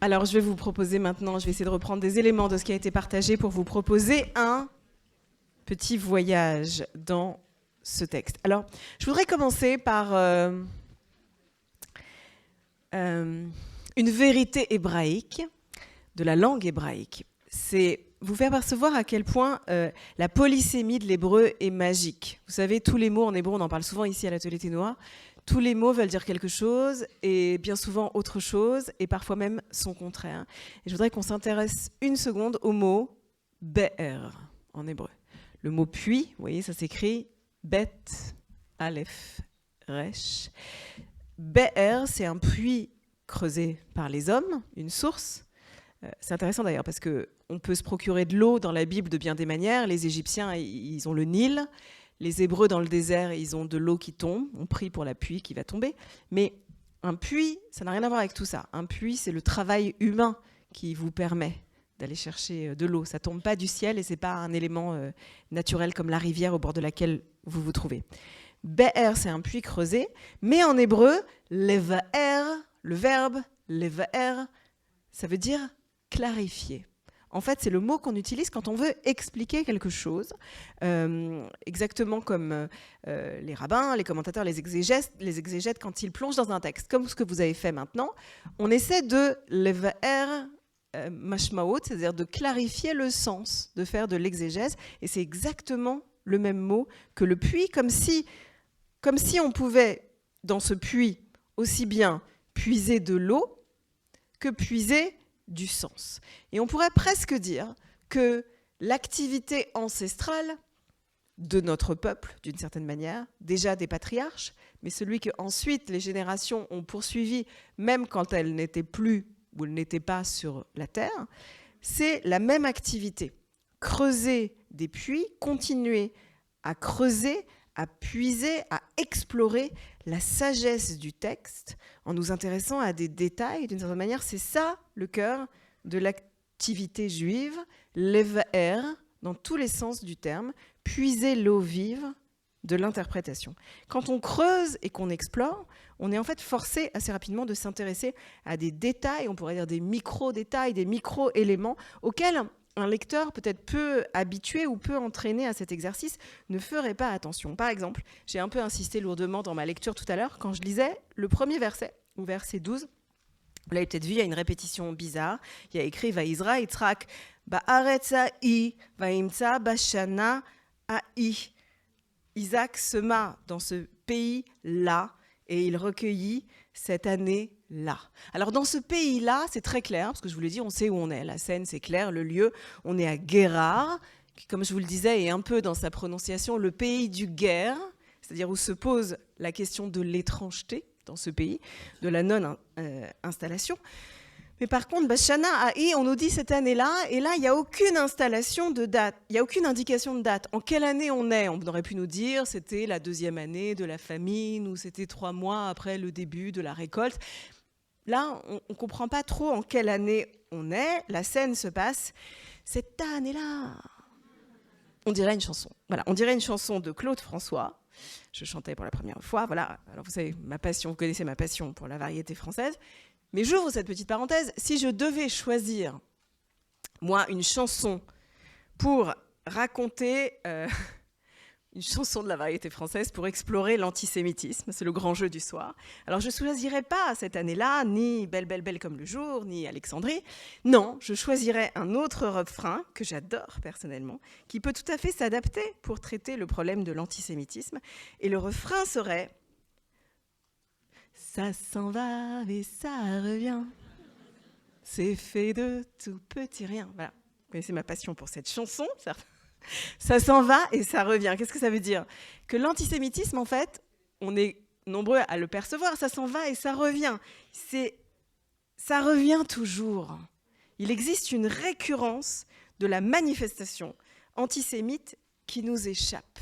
S1: Alors je vais vous proposer maintenant, je vais essayer de reprendre des éléments de ce qui a été partagé pour vous proposer un petit voyage dans ce texte. Alors je voudrais commencer par une vérité hébraïque, de la langue hébraïque. C'est vous faire percevoir à quel point la polysémie de l'hébreu est magique. Vous savez, tous les mots en hébreu, on en parle souvent ici à l'atelier Ténois, tous les mots veulent dire quelque chose et bien souvent autre chose et parfois même son contraire. Et je voudrais qu'on s'intéresse une seconde au mot « be'er » en hébreu.
S2: Le mot puits, vous voyez, ça s'écrit Bet, Aleph, Resh. Be'er, c'est un puits creusé par les hommes, une source. C'est intéressant d'ailleurs parce qu'on peut se procurer de l'eau dans la Bible de bien des manières. Les Égyptiens, ils ont le Nil. Les Hébreux, dans le désert, ils ont de l'eau qui tombe. On prie pour la pluie qui va tomber. Mais un puits, ça n'a rien à voir avec tout ça. Un puits, c'est le travail humain qui vous permet d'aller chercher de l'eau. Ça ne tombe pas du ciel et ce n'est pas un élément naturel comme la rivière au bord de laquelle vous vous trouvez. Be'er, c'est un puits creusé. Mais en hébreu, levaer, le verbe levaer, ça veut dire clarifier. En fait, c'est le mot qu'on utilise quand on veut expliquer quelque chose, exactement comme les rabbins, les commentateurs, les exégètes, quand ils plongent dans un texte, comme ce que vous avez fait maintenant, on essaie de levaer mashmaot, c'est-à-dire de clarifier le sens, de faire de l'exégèse, et c'est exactement le même mot que le puits, comme si on pouvait, dans ce puits, aussi bien puiser de l'eau que puiser du sens. Et on pourrait presque dire que l'activité ancestrale de notre peuple, d'une certaine manière, déjà des patriarches, mais celui que ensuite les générations ont poursuivi, même quand elles n'étaient plus ou elles n'étaient pas sur la terre, c'est la même activité. Creuser des puits, continuer à creuser, à puiser, à explorer la sagesse du texte en nous intéressant à des détails. D'une certaine manière, c'est ça le cœur de l'activité juive, levaer, dans tous les sens du terme, puiser l'eau vive de l'interprétation. Quand on creuse et qu'on explore, on est en fait forcé assez rapidement de s'intéresser à des détails, on pourrait dire des micro-détails, des micro-éléments auxquels un lecteur peut-être peu habitué ou peu entraîné à cet exercice ne ferait pas attention. Par exemple, j'ai un peu insisté lourdement dans ma lecture tout à l'heure quand je lisais le premier verset, ou verset 12. Vous l'avez peut-être vu, il y a une répétition bizarre. Il y a écrit « Vaïzra Yitzhak ba'aretz ha'i va'imtsa bashana ha'i ». Isaac sema dans ce pays-là et il recueillit cette année-là. Alors dans ce pays-là, c'est très clair, parce que je vous l'ai dit, on sait où on est. La scène, c'est clair, le lieu, on est à Guérar, qui, comme je vous le disais, est un peu dans sa prononciation, le pays du guerre, c'est-à-dire où se pose la question de l'étrangeté dans ce pays, de la non-installation. Mais par contre, Bashana Ha'i, on nous dit cette année-là, et là, il n'y a aucune installation de date, il n'y a aucune indication de date. En quelle année on est? On aurait pu nous dire c'était la 2e année de la famine, ou c'était 3 mois après le début de la récolte. Là, on ne comprend pas trop en quelle année on est. La scène se passe cette année-là. On dirait une chanson. Voilà, on dirait une chanson de Claude François. Je chantais pour la première fois. Voilà. Alors vous savez, ma passion, vous connaissez ma passion pour la variété française. Mais j'ouvre cette petite parenthèse. Si je devais choisir, moi, une chanson pour raconter une chanson de la variété française pour explorer l'antisémitisme, c'est le grand jeu du soir. Alors je ne choisirais pas cette année-là, ni Belle, belle, belle comme le jour, ni Alexandrie. Non, je choisirais un autre refrain que j'adore personnellement, qui peut tout à fait s'adapter pour traiter le problème de l'antisémitisme. Et le refrain serait... Ça s'en va et ça revient. C'est fait de tout petit rien. Voilà. Vous connaissez ma passion pour cette chanson, certes. Ça s'en va et ça revient. Qu'est-ce que ça veut dire? Que l'antisémitisme, en fait, on est nombreux à le percevoir. Ça s'en va et ça revient. Ça revient toujours. Il existe une récurrence de la manifestation antisémite qui nous échappe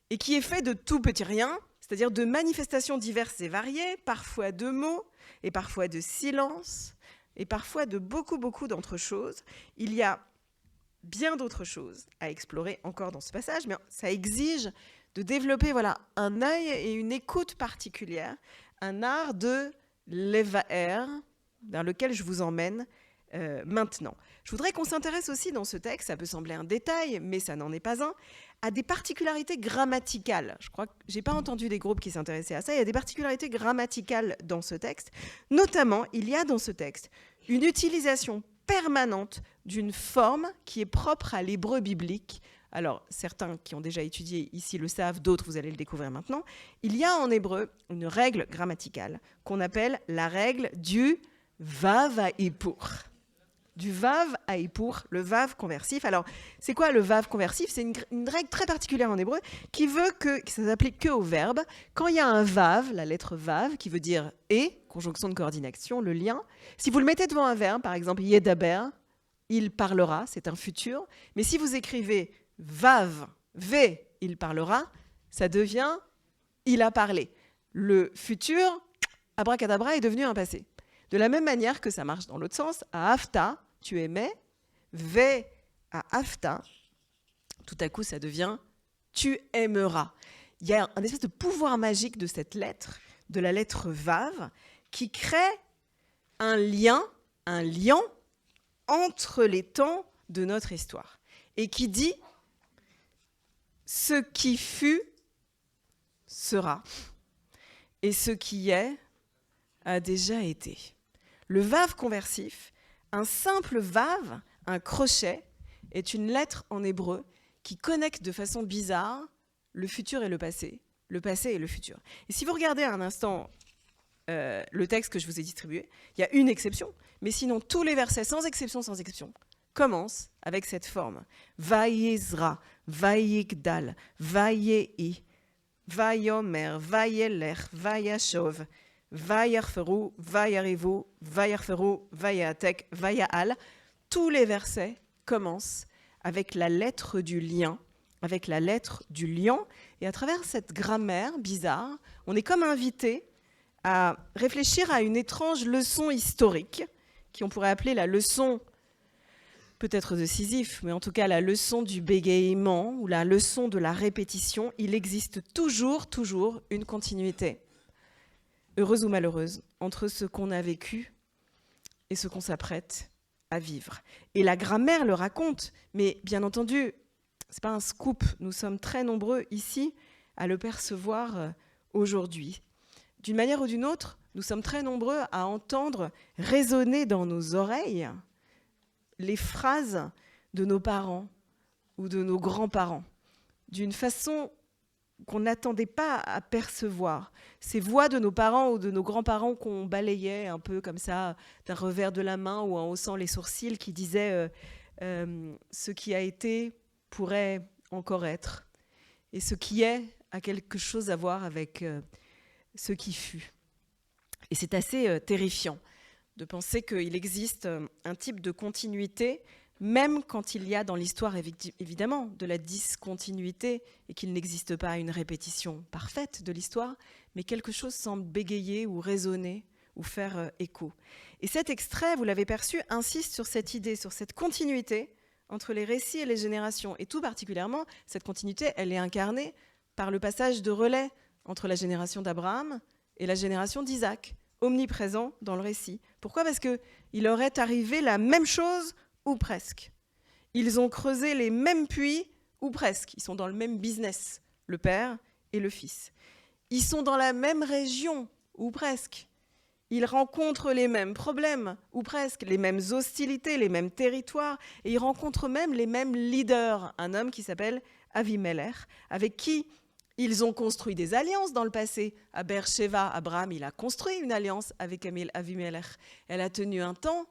S2: et qui est fait de tout petit rien. C'est-à-dire de manifestations diverses et variées, parfois de mots, et parfois de silence, et parfois de beaucoup, beaucoup d'autres choses. Il y a bien d'autres choses à explorer encore dans ce passage, mais ça exige de développer un œil et une écoute particulière, un art de l'évaer, vers lequel je vous emmène maintenant. Je voudrais qu'on s'intéresse aussi dans ce texte, ça peut sembler un détail, mais ça n'en est pas un, à des particularités grammaticales. Je crois que je n'ai pas entendu des groupes qui s'intéressaient à ça. Il y a des particularités grammaticales dans ce texte. Notamment, il y a dans ce texte une utilisation permanente d'une forme qui est propre à l'hébreu biblique. Alors, certains qui ont déjà étudié ici le savent, d'autres, vous allez le découvrir maintenant. Il y a en hébreu une règle grammaticale qu'on appelle la règle du va-va-i-pour. du vav haïpour, le vav conversif. Alors, c'est quoi le vav conversif? C'est une règle très particulière en hébreu qui veut que ça s'applique que au verbe. Quand il y a un vav, la lettre vav, qui veut dire et, conjonction de coordination, le lien, si vous le mettez devant un verbe, par exemple yedaber, il parlera, c'est un futur. Mais si vous écrivez vav, v, il parlera, ça devient il a parlé. Le futur, abracadabra, est devenu un passé. De la même manière que ça marche dans l'autre sens, à afta, tu aimais, ve à afta, tout à coup ça devient tu aimeras. Il y a un espèce de pouvoir magique de cette lettre, de la lettre vav, qui crée un lien entre les temps de notre histoire et qui dit ce qui fut sera et ce qui est a déjà été. Le vav conversif, un simple vav, un crochet, est une lettre en hébreu qui connecte de façon bizarre le futur et le passé et le futur. Et si vous regardez un instant le texte que je vous ai distribué, il y a une exception, mais sinon tous les versets, sans exception, commencent avec cette forme. Vayezra, vayigdal, vayei, vayomer, vayelech, vayashov, vayarferu, vayarivu, vayarferu, vayatek, vayaal. Tous les versets commencent avec la lettre du lien, et à travers cette grammaire bizarre, on est comme invité à réfléchir à une étrange leçon historique, qui on pourrait appeler la leçon peut-être de Sisyphe, mais en tout cas la leçon du bégaiement ou la leçon de la répétition. Il existe toujours une continuité, heureuse ou malheureuse, entre ce qu'on a vécu et ce qu'on s'apprête à vivre. Et la grammaire le raconte, mais bien entendu, c'est pas un scoop, nous sommes très nombreux ici à le percevoir aujourd'hui. D'une manière ou d'une autre, nous sommes très nombreux à entendre résonner dans nos oreilles les phrases de nos parents ou de nos grands-parents, d'une façon qu'on n'attendait pas à percevoir. Ces voix de nos parents ou de nos grands-parents qu'on balayait un peu comme ça, d'un revers de la main ou en haussant les sourcils, qui disaient ce qui a été pourrait encore être, et ce qui est a quelque chose à voir avec ce qui fut. Et c'est assez terrifiant de penser qu'il existe un type de continuité, même quand il y a dans l'histoire évidemment de la discontinuité et qu'il n'existe pas une répétition parfaite de l'histoire, mais quelque chose semble bégayer ou résonner ou faire écho. Et cet extrait, vous l'avez perçu, insiste sur cette idée, sur cette continuité entre les récits et les générations. Et tout particulièrement, cette continuité, elle est incarnée par le passage de relais entre la génération d'Abraham et la génération d'Isaac, omniprésent dans le récit. Pourquoi ? Parce qu'il leur est arrivé la même chose, ou presque. Ils ont creusé les mêmes puits, ou presque. Ils sont dans le même business, le père et le fils. Ils sont dans la même région, ou presque. Ils rencontrent les mêmes problèmes, ou presque, les mêmes hostilités, les mêmes territoires, et ils rencontrent même les mêmes leaders. Un homme qui s'appelle Avimelech, avec qui ils ont construit des alliances dans le passé. À Beersheba, Abraham, il a construit une alliance avec Avimelech. Elle a tenu un temps,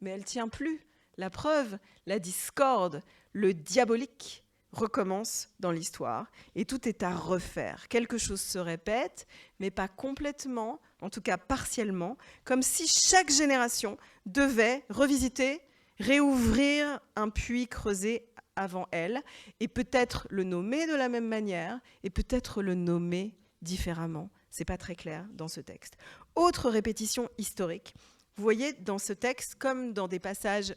S2: mais elle ne tient plus. La preuve, la discorde, le diabolique recommence dans l'histoire et tout est à refaire. Quelque chose se répète, mais pas complètement, en tout cas partiellement, comme si chaque génération devait revisiter, réouvrir un puits creusé avant elle, et peut-être le nommer de la même manière, et peut-être le nommer différemment. C'est pas très clair dans ce texte. Autre répétition historique. Vous voyez, dans ce texte, comme dans des passages,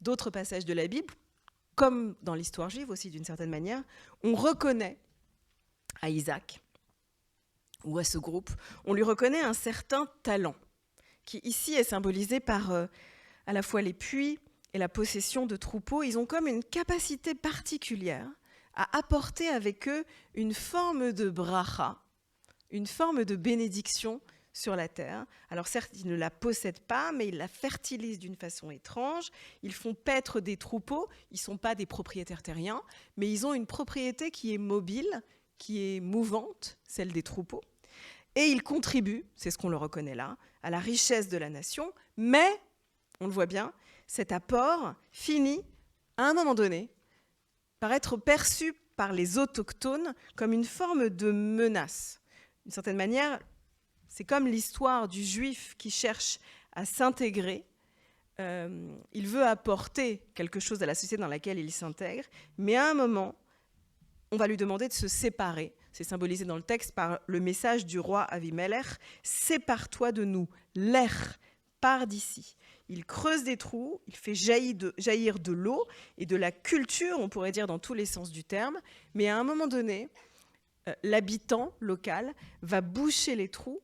S2: d'autres passages de la Bible, comme dans l'histoire juive aussi d'une certaine manière, on reconnaît à Isaac, ou à ce groupe, on lui reconnaît un certain talent, qui ici est symbolisé par à la fois les puits et la possession de troupeaux. Ils ont comme une capacité particulière à apporter avec eux une forme de bracha, une forme de bénédiction sur la terre. Alors certes, ils ne la possèdent pas, mais ils la fertilisent d'une façon étrange. Ils font paître des troupeaux. Ils ne sont pas des propriétaires terriens, mais ils ont une propriété qui est mobile, qui est mouvante, celle des troupeaux. Et ils contribuent, c'est ce qu'on le reconnaît là, à la richesse de la nation, mais, on le voit bien, cet apport finit, à un moment donné, par être perçu par les autochtones comme une forme de menace. D'une certaine manière, c'est comme l'histoire du juif qui cherche à s'intégrer. Il veut apporter quelque chose à la société dans laquelle il s'intègre, mais à un moment, on va lui demander de se séparer. C'est symbolisé dans le texte par le message du roi Avimelech. « Sépare-toi de nous, l'air, pars d'ici ». Il creuse des trous, il fait jaillir de l'eau et de la culture, on pourrait dire dans tous les sens du terme, mais à un moment donné, l'habitant local va boucher les trous.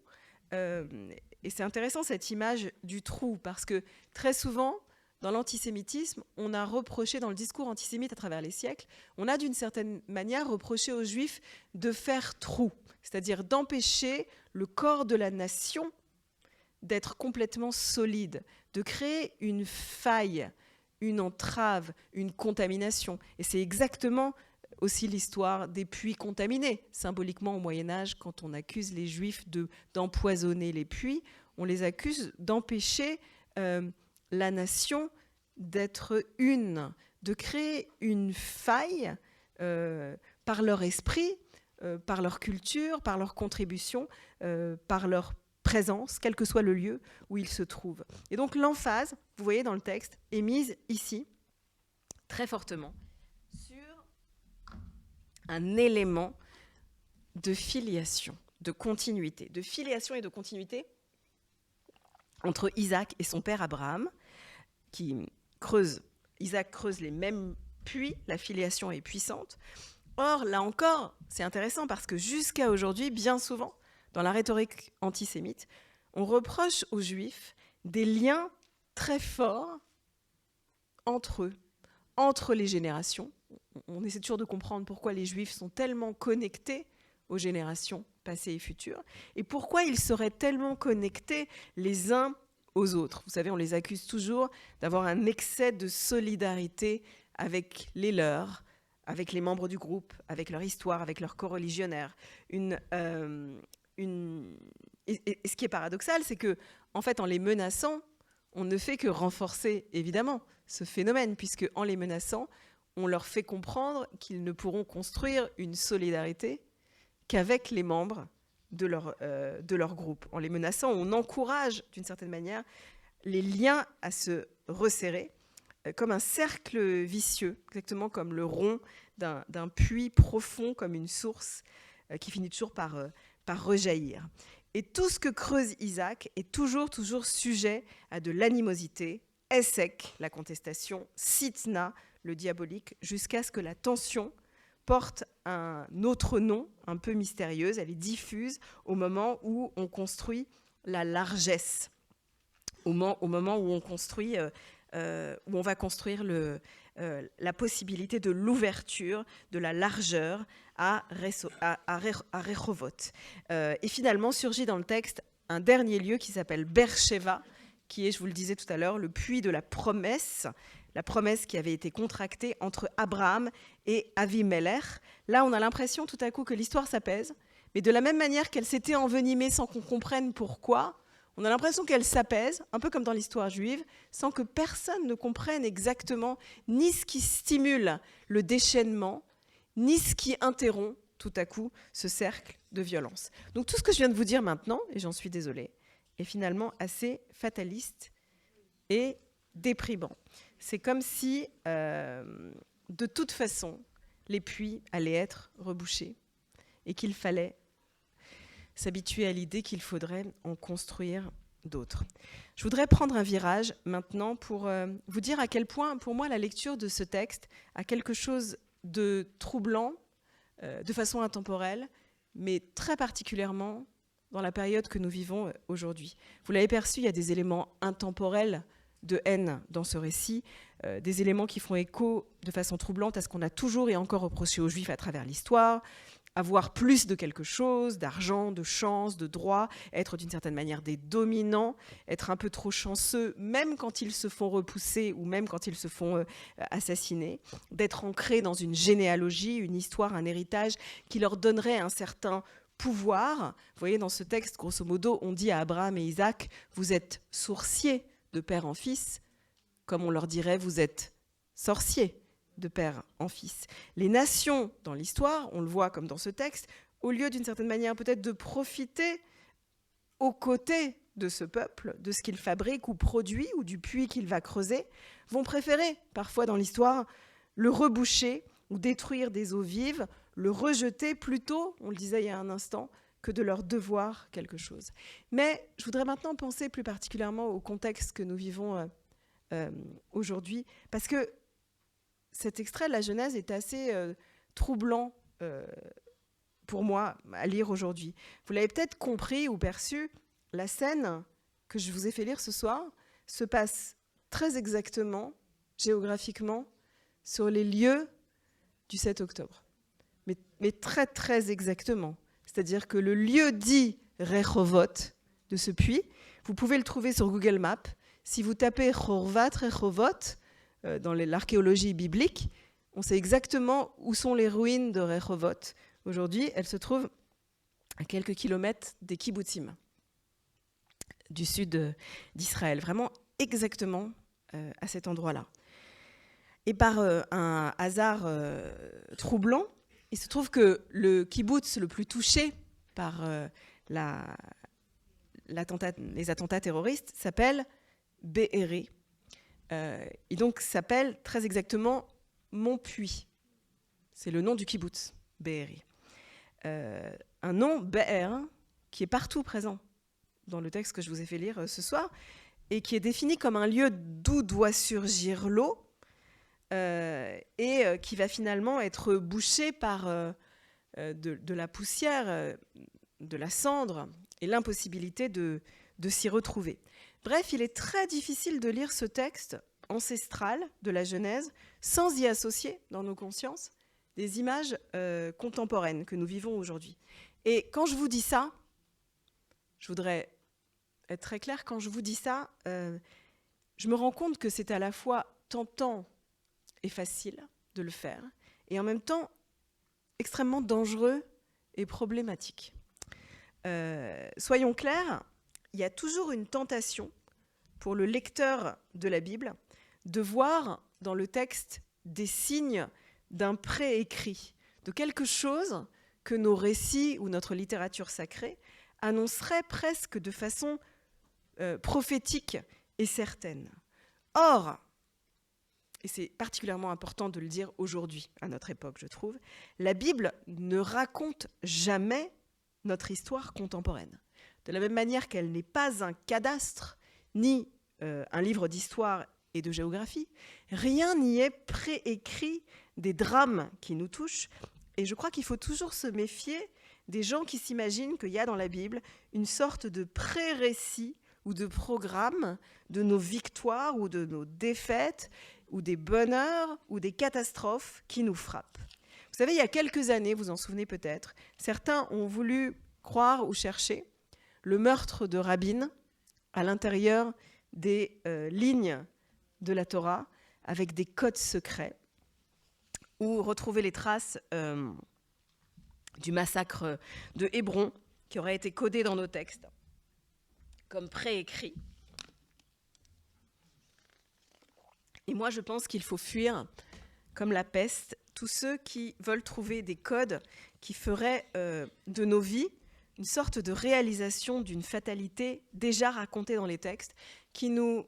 S2: Et c'est intéressant cette image du trou, parce que très souvent, dans l'antisémitisme, on a reproché, dans le discours antisémite à travers les siècles, on a d'une certaine manière reproché aux Juifs de faire trou, c'est-à-dire d'empêcher le corps de la nation d'être complètement solide, de créer une faille, une entrave, une contamination. Et c'est exactement aussi l'histoire des puits contaminés. Symboliquement, au Moyen-Âge, quand on accuse les Juifs d'empoisonner les puits, on les accuse d'empêcher la nation d'être une, de créer une faille par leur esprit, par leur culture, par leur contribution, par leur présence, quel que soit le lieu où ils se trouvent. Et donc l'emphase, vous voyez dans le texte, est mise ici, très fortement, sur un élément de filiation, de continuité, et de continuité entre Isaac et son père Abraham, Isaac creuse les mêmes puits, la filiation est puissante. Or, là encore, c'est intéressant parce que jusqu'à aujourd'hui, bien souvent, dans la rhétorique antisémite, on reproche aux Juifs des liens très forts entre eux, entre les générations. On essaie toujours de comprendre pourquoi les Juifs sont tellement connectés aux générations passées et futures, et pourquoi ils seraient tellement connectés les uns aux autres. Vous savez, on les accuse toujours d'avoir un excès de solidarité avec les leurs, avec les membres du groupe, avec leur histoire, avec leurs coreligionnaires. Et ce qui est paradoxal, c'est que, en fait, en les menaçant, on ne fait que renforcer, évidemment, ce phénomène, puisque en les menaçant, on leur fait comprendre qu'ils ne pourront construire une solidarité qu'avec les membres de leur groupe. En les menaçant, on encourage, d'une certaine manière, les liens à se resserrer, comme un cercle vicieux, exactement comme le rond d'un puits profond, comme une source qui finit toujours par rejaillir. Et tout ce que creuse Isaac est toujours sujet à de l'animosité, Essek, la contestation, Sitna, le diabolique, jusqu'à ce que la tension porte un autre nom, un peu mystérieuse, elle est diffuse au moment où on construit la largesse, au moment où on construit, où on va construire la possibilité de l'ouverture, de la largeur à Rehovot. Et finalement surgit dans le texte un dernier lieu qui s'appelle Beersheva, qui est, je vous le disais tout à l'heure, le puits de la promesse qui avait été contractée entre Abraham et Avimelech. Là, on a l'impression tout à coup que l'histoire s'apaise, mais de la même manière qu'elle s'était envenimée sans qu'on comprenne pourquoi, on a l'impression qu'elle s'apaise, un peu comme dans l'histoire juive, sans que personne ne comprenne exactement ni ce qui stimule le déchaînement, ni ce qui interrompt tout à coup ce cercle de violence. Donc tout ce que je viens de vous dire maintenant, et j'en suis désolée, est finalement assez fataliste et déprimant. C'est comme si, de toute façon, les puits allaient être rebouchés et qu'il fallait s'habituer à l'idée qu'il faudrait en construire d'autres. Je voudrais prendre un virage maintenant pour vous dire à quel point, pour moi, la lecture de ce texte a quelque chose de troublant, de façon intemporelle, mais très particulièrement dans la période que nous vivons aujourd'hui. Vous l'avez perçu, il y a des éléments intemporels de haine dans ce récit, des éléments qui font écho de façon troublante à ce qu'on a toujours et encore reproché aux Juifs à travers l'histoire, avoir plus de quelque chose, d'argent, de chance, de droit, être d'une certaine manière des dominants, être un peu trop chanceux, même quand ils se font repousser ou même quand ils se font assassiner, d'être ancrés dans une généalogie, une histoire, un héritage qui leur donnerait un certain pouvoir. Vous voyez, dans ce texte, grosso modo, on dit à Abraham et Isaac, vous êtes sourciers de père en fils, comme on leur dirait, vous êtes sorciers de père en fils. Les nations, dans l'histoire, on le voit comme dans ce texte, au lieu d'une certaine manière peut-être de profiter aux côtés de ce peuple, de ce qu'il fabrique ou produit, ou du puits qu'il va creuser, vont préférer, parfois dans l'histoire, le reboucher ou détruire des eaux vives, le rejeter plutôt, on le disait il y a un instant, que de leur devoir quelque chose. Mais je voudrais maintenant penser plus particulièrement au contexte que nous vivons aujourd'hui, parce que cet extrait de la Genèse est assez troublant pour moi à lire aujourd'hui. Vous l'avez peut-être compris ou perçu, la scène que je vous ai fait lire ce soir se passe très exactement, géographiquement, sur les lieux du 7 octobre. Mais très, très exactement. C'est-à-dire que le lieu dit Rehovot de ce puits, vous pouvez le trouver sur Google Maps. Si vous tapez Horvat, Rehovot, dans l'archéologie biblique, on sait exactement où sont les ruines de Rehovot. Aujourd'hui, elles se trouvent à quelques kilomètres des kibbutzim du sud d'Israël, vraiment exactement à cet endroit-là. Et par un hasard troublant, il se trouve que le kibbutz le plus touché par les attentats terroristes s'appelle Be'eri. Et donc s'appelle très exactement Montpuits. C'est le nom du kibbutz, Be'eri. Un nom, Be'er, qui est partout présent dans le texte que je vous ai fait lire ce soir, et qui est défini comme un lieu d'où doit surgir l'eau, et qui va finalement être bouché par de la poussière, de la cendre, et l'impossibilité de s'y retrouver. Bref, il est très difficile de lire ce texte ancestral de la Genèse sans y associer dans nos consciences des images contemporaines que nous vivons aujourd'hui. Et quand je vous dis ça, je voudrais être très claire, quand je vous dis ça, je me rends compte que c'est à la fois tentant et facile de le faire, et en même temps extrêmement dangereux et problématique. Soyons clairs, il y a toujours une tentation pour le lecteur de la Bible de voir dans le texte des signes d'un préécrit, de quelque chose que nos récits ou notre littérature sacrée annonceraient presque de façon prophétique et certaine. Or, et c'est particulièrement important de le dire aujourd'hui, à notre époque, je trouve, la Bible ne raconte jamais notre histoire contemporaine. De la même manière qu'elle n'est pas un cadastre, ni un livre d'histoire et de géographie, rien n'y est préécrit des drames qui nous touchent. Et je crois qu'il faut toujours se méfier des gens qui s'imaginent qu'il y a dans la Bible une sorte de pré-récit ou de programme de nos victoires ou de nos défaites, ou des bonheurs ou des catastrophes qui nous frappent. Vous savez, il y a quelques années, vous en souvenez peut-être, certains ont voulu croire ou chercher le meurtre de Rabin à l'intérieur des lignes de la Torah avec des codes secrets, ou retrouver les traces du massacre de Hébron qui aurait été codé dans nos textes comme préécrit. Et moi, je pense qu'il faut fuir, comme la peste, tous ceux qui veulent trouver des codes qui feraient de nos vies une sorte de réalisation d'une fatalité déjà racontée dans les textes, qui nous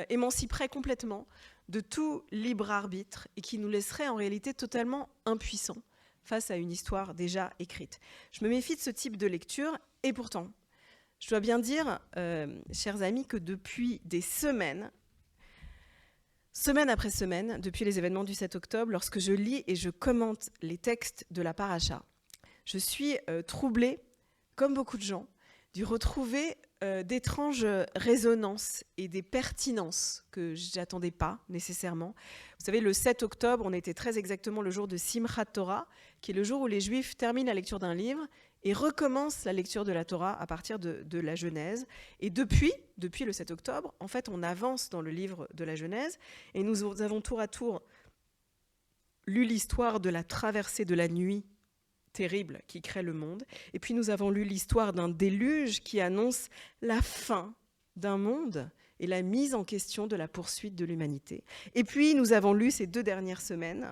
S2: émanciperait complètement de tout libre arbitre et qui nous laisserait en réalité totalement impuissants face à une histoire déjà écrite. Je me méfie de ce type de lecture, et pourtant, je dois bien dire, chers amis, que depuis des semaine après semaine, depuis les événements du 7 octobre, lorsque je lis et je commente les textes de la paracha, je suis troublée, comme beaucoup de gens, d'y retrouver d'étranges résonances et des pertinences que je n'attendais pas nécessairement. Vous savez, le 7 octobre, on était très exactement le jour de Simchat Torah, qui est le jour où les Juifs terminent la lecture d'un livre et recommencent la lecture de la Torah à partir de la Genèse. Et depuis le 7 octobre, en fait, on avance dans le livre de la Genèse et nous avons tour à tour lu l'histoire de la traversée de la nuit terrible qui crée le monde. Et puis nous avons lu l'histoire d'un déluge qui annonce la fin d'un monde et la mise en question de la poursuite de l'humanité. Et puis, nous avons lu ces dernières semaines,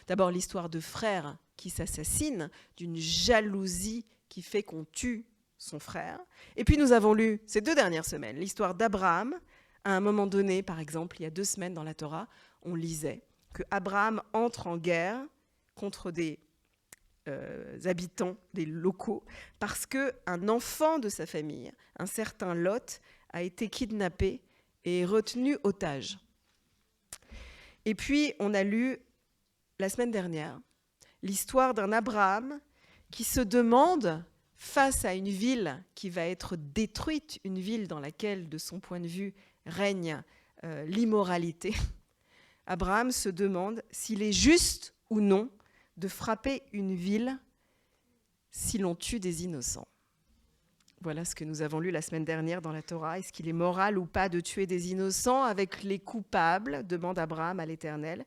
S2: d'abord l'histoire de frères qui s'assassinent, d'une jalousie qui fait qu'on tue son frère. Et puis, nous avons lu ces 2 dernières semaines l'histoire d'Abraham. À un moment donné, par exemple, il y a 2 semaines dans la Torah, on lisait que Abraham entre en guerre contre des habitants, des locaux, parce qu'un enfant de sa famille, un certain Lot, a été kidnappé et retenu otage. Et puis, on a lu, la semaine dernière, l'histoire d'un Abraham qui se demande, face à une ville qui va être détruite, une ville dans laquelle, de son point de vue, règne l'immoralité, Abraham se demande s'il est juste ou non de frapper une ville si l'on tue des innocents. Voilà ce que nous avons lu la semaine dernière dans la Torah. Est-ce qu'il est moral ou pas de tuer des innocents avec les coupables ? Demande Abraham à l'Éternel.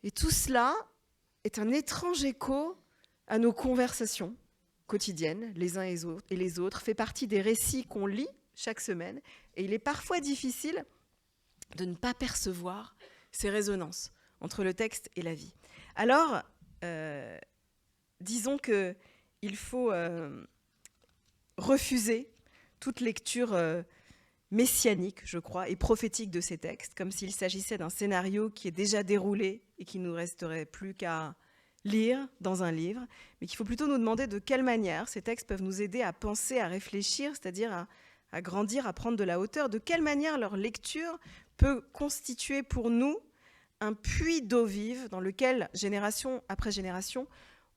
S2: Et tout cela est un étrange écho à nos conversations quotidiennes, les uns et les autres, fait partie des récits qu'on lit chaque semaine. Et il est parfois difficile de ne pas percevoir ces résonances entre le texte et la vie. Alors, disons qu'il faut refuser toute lecture messianique, je crois, et prophétique de ces textes, comme s'il s'agissait d'un scénario qui est déjà déroulé et qui ne nous resterait plus qu'à lire dans un livre, mais qu'il faut plutôt nous demander de quelle manière ces textes peuvent nous aider à penser, à réfléchir, c'est-à-dire à grandir, à prendre de la hauteur, de quelle manière leur lecture peut constituer pour nous un puits d'eau vive dans lequel, génération après génération,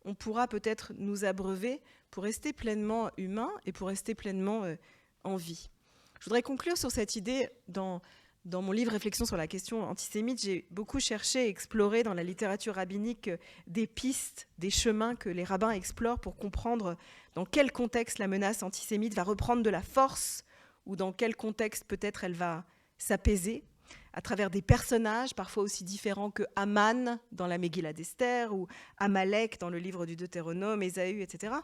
S2: on pourra peut-être nous abreuver pour rester pleinement humain et pour rester pleinement en vie. Je voudrais conclure sur cette idée. Dans mon livre « Réflexion sur la question antisémite », j'ai beaucoup cherché et exploré dans la littérature rabbinique des pistes, des chemins que les rabbins explorent pour comprendre dans quel contexte la menace antisémite va reprendre de la force ou dans quel contexte peut-être elle va s'apaiser, à travers des personnages parfois aussi différents que Haman dans la Megillah d'Esther ou Amalek dans le livre du Deutéronome, Ésaü, etc.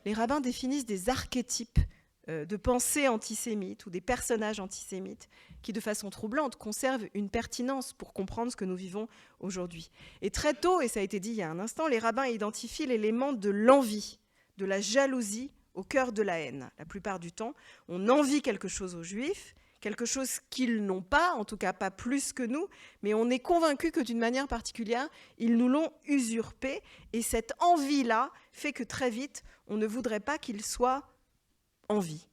S2: Les rabbins définissent des archétypes de pensée antisémite ou des personnages antisémites qui, de façon troublante, conservent une pertinence pour comprendre ce que nous vivons aujourd'hui. Et très tôt, et ça a été dit il y a un instant, les rabbins identifient l'élément de l'envie, de la jalousie au cœur de la haine. La plupart du temps, on envie quelque chose aux Juifs, quelque chose qu'ils n'ont pas, en tout cas pas plus que nous, mais on est convaincu que d'une manière particulière, ils nous l'ont usurpé, et cette envie-là fait que très vite, on ne voudrait pas qu'ils soient en vie.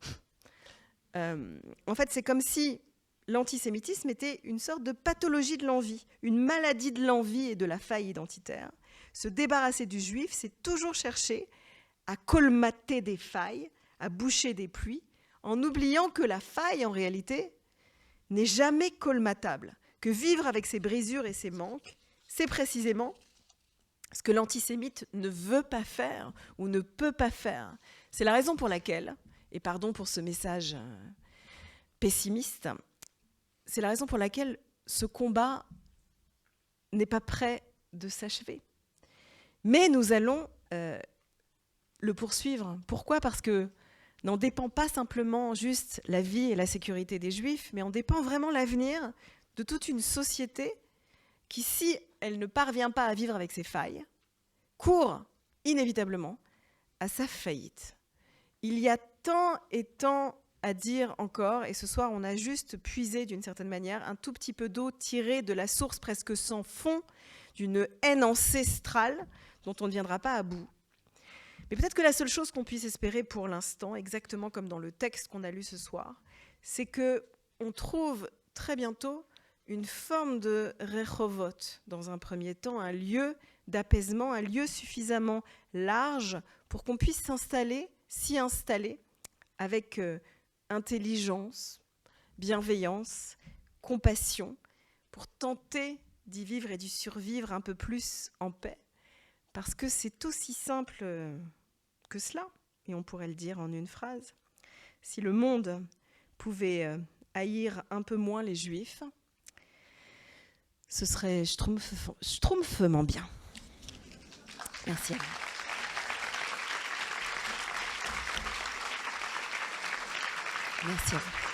S2: En fait, c'est comme si l'antisémitisme était une sorte de pathologie de l'envie, une maladie de l'envie et de la faille identitaire. Se débarrasser du juif, c'est toujours chercher à colmater des failles, à boucher des puits, en oubliant que la faille, en réalité, n'est jamais colmatable, que vivre avec ses brisures et ses manques, c'est précisément ce que l'antisémite ne veut pas faire ou ne peut pas faire. C'est la raison pour laquelle, et pardon pour ce message pessimiste, c'est la raison pour laquelle ce combat n'est pas prêt de s'achever. Mais nous allons le poursuivre. Pourquoi ? Parce que n'en dépend pas simplement juste la vie et la sécurité des Juifs, mais en dépend vraiment l'avenir de toute une société qui, si elle ne parvient pas à vivre avec ses failles, court inévitablement à sa faillite. Il y a tant et tant à dire encore, et ce soir on a juste puisé d'une certaine manière un tout petit peu d'eau tirée de la source presque sans fond d'une haine ancestrale dont on ne viendra pas à bout. Mais peut-être que la seule chose qu'on puisse espérer pour l'instant, exactement comme dans le texte qu'on a lu ce soir, c'est qu'on trouve très bientôt une forme de Rehovot, dans un premier temps, un lieu d'apaisement, un lieu suffisamment large pour qu'on puisse s'y installer avec intelligence, bienveillance, compassion, pour tenter d'y vivre et d'y survivre un peu plus en paix. Parce que c'est aussi simple que cela, et on pourrait le dire en une phrase. Si le monde pouvait haïr un peu moins les Juifs, ce serait schtroumpfement bien. Merci à vous. Merci à vous.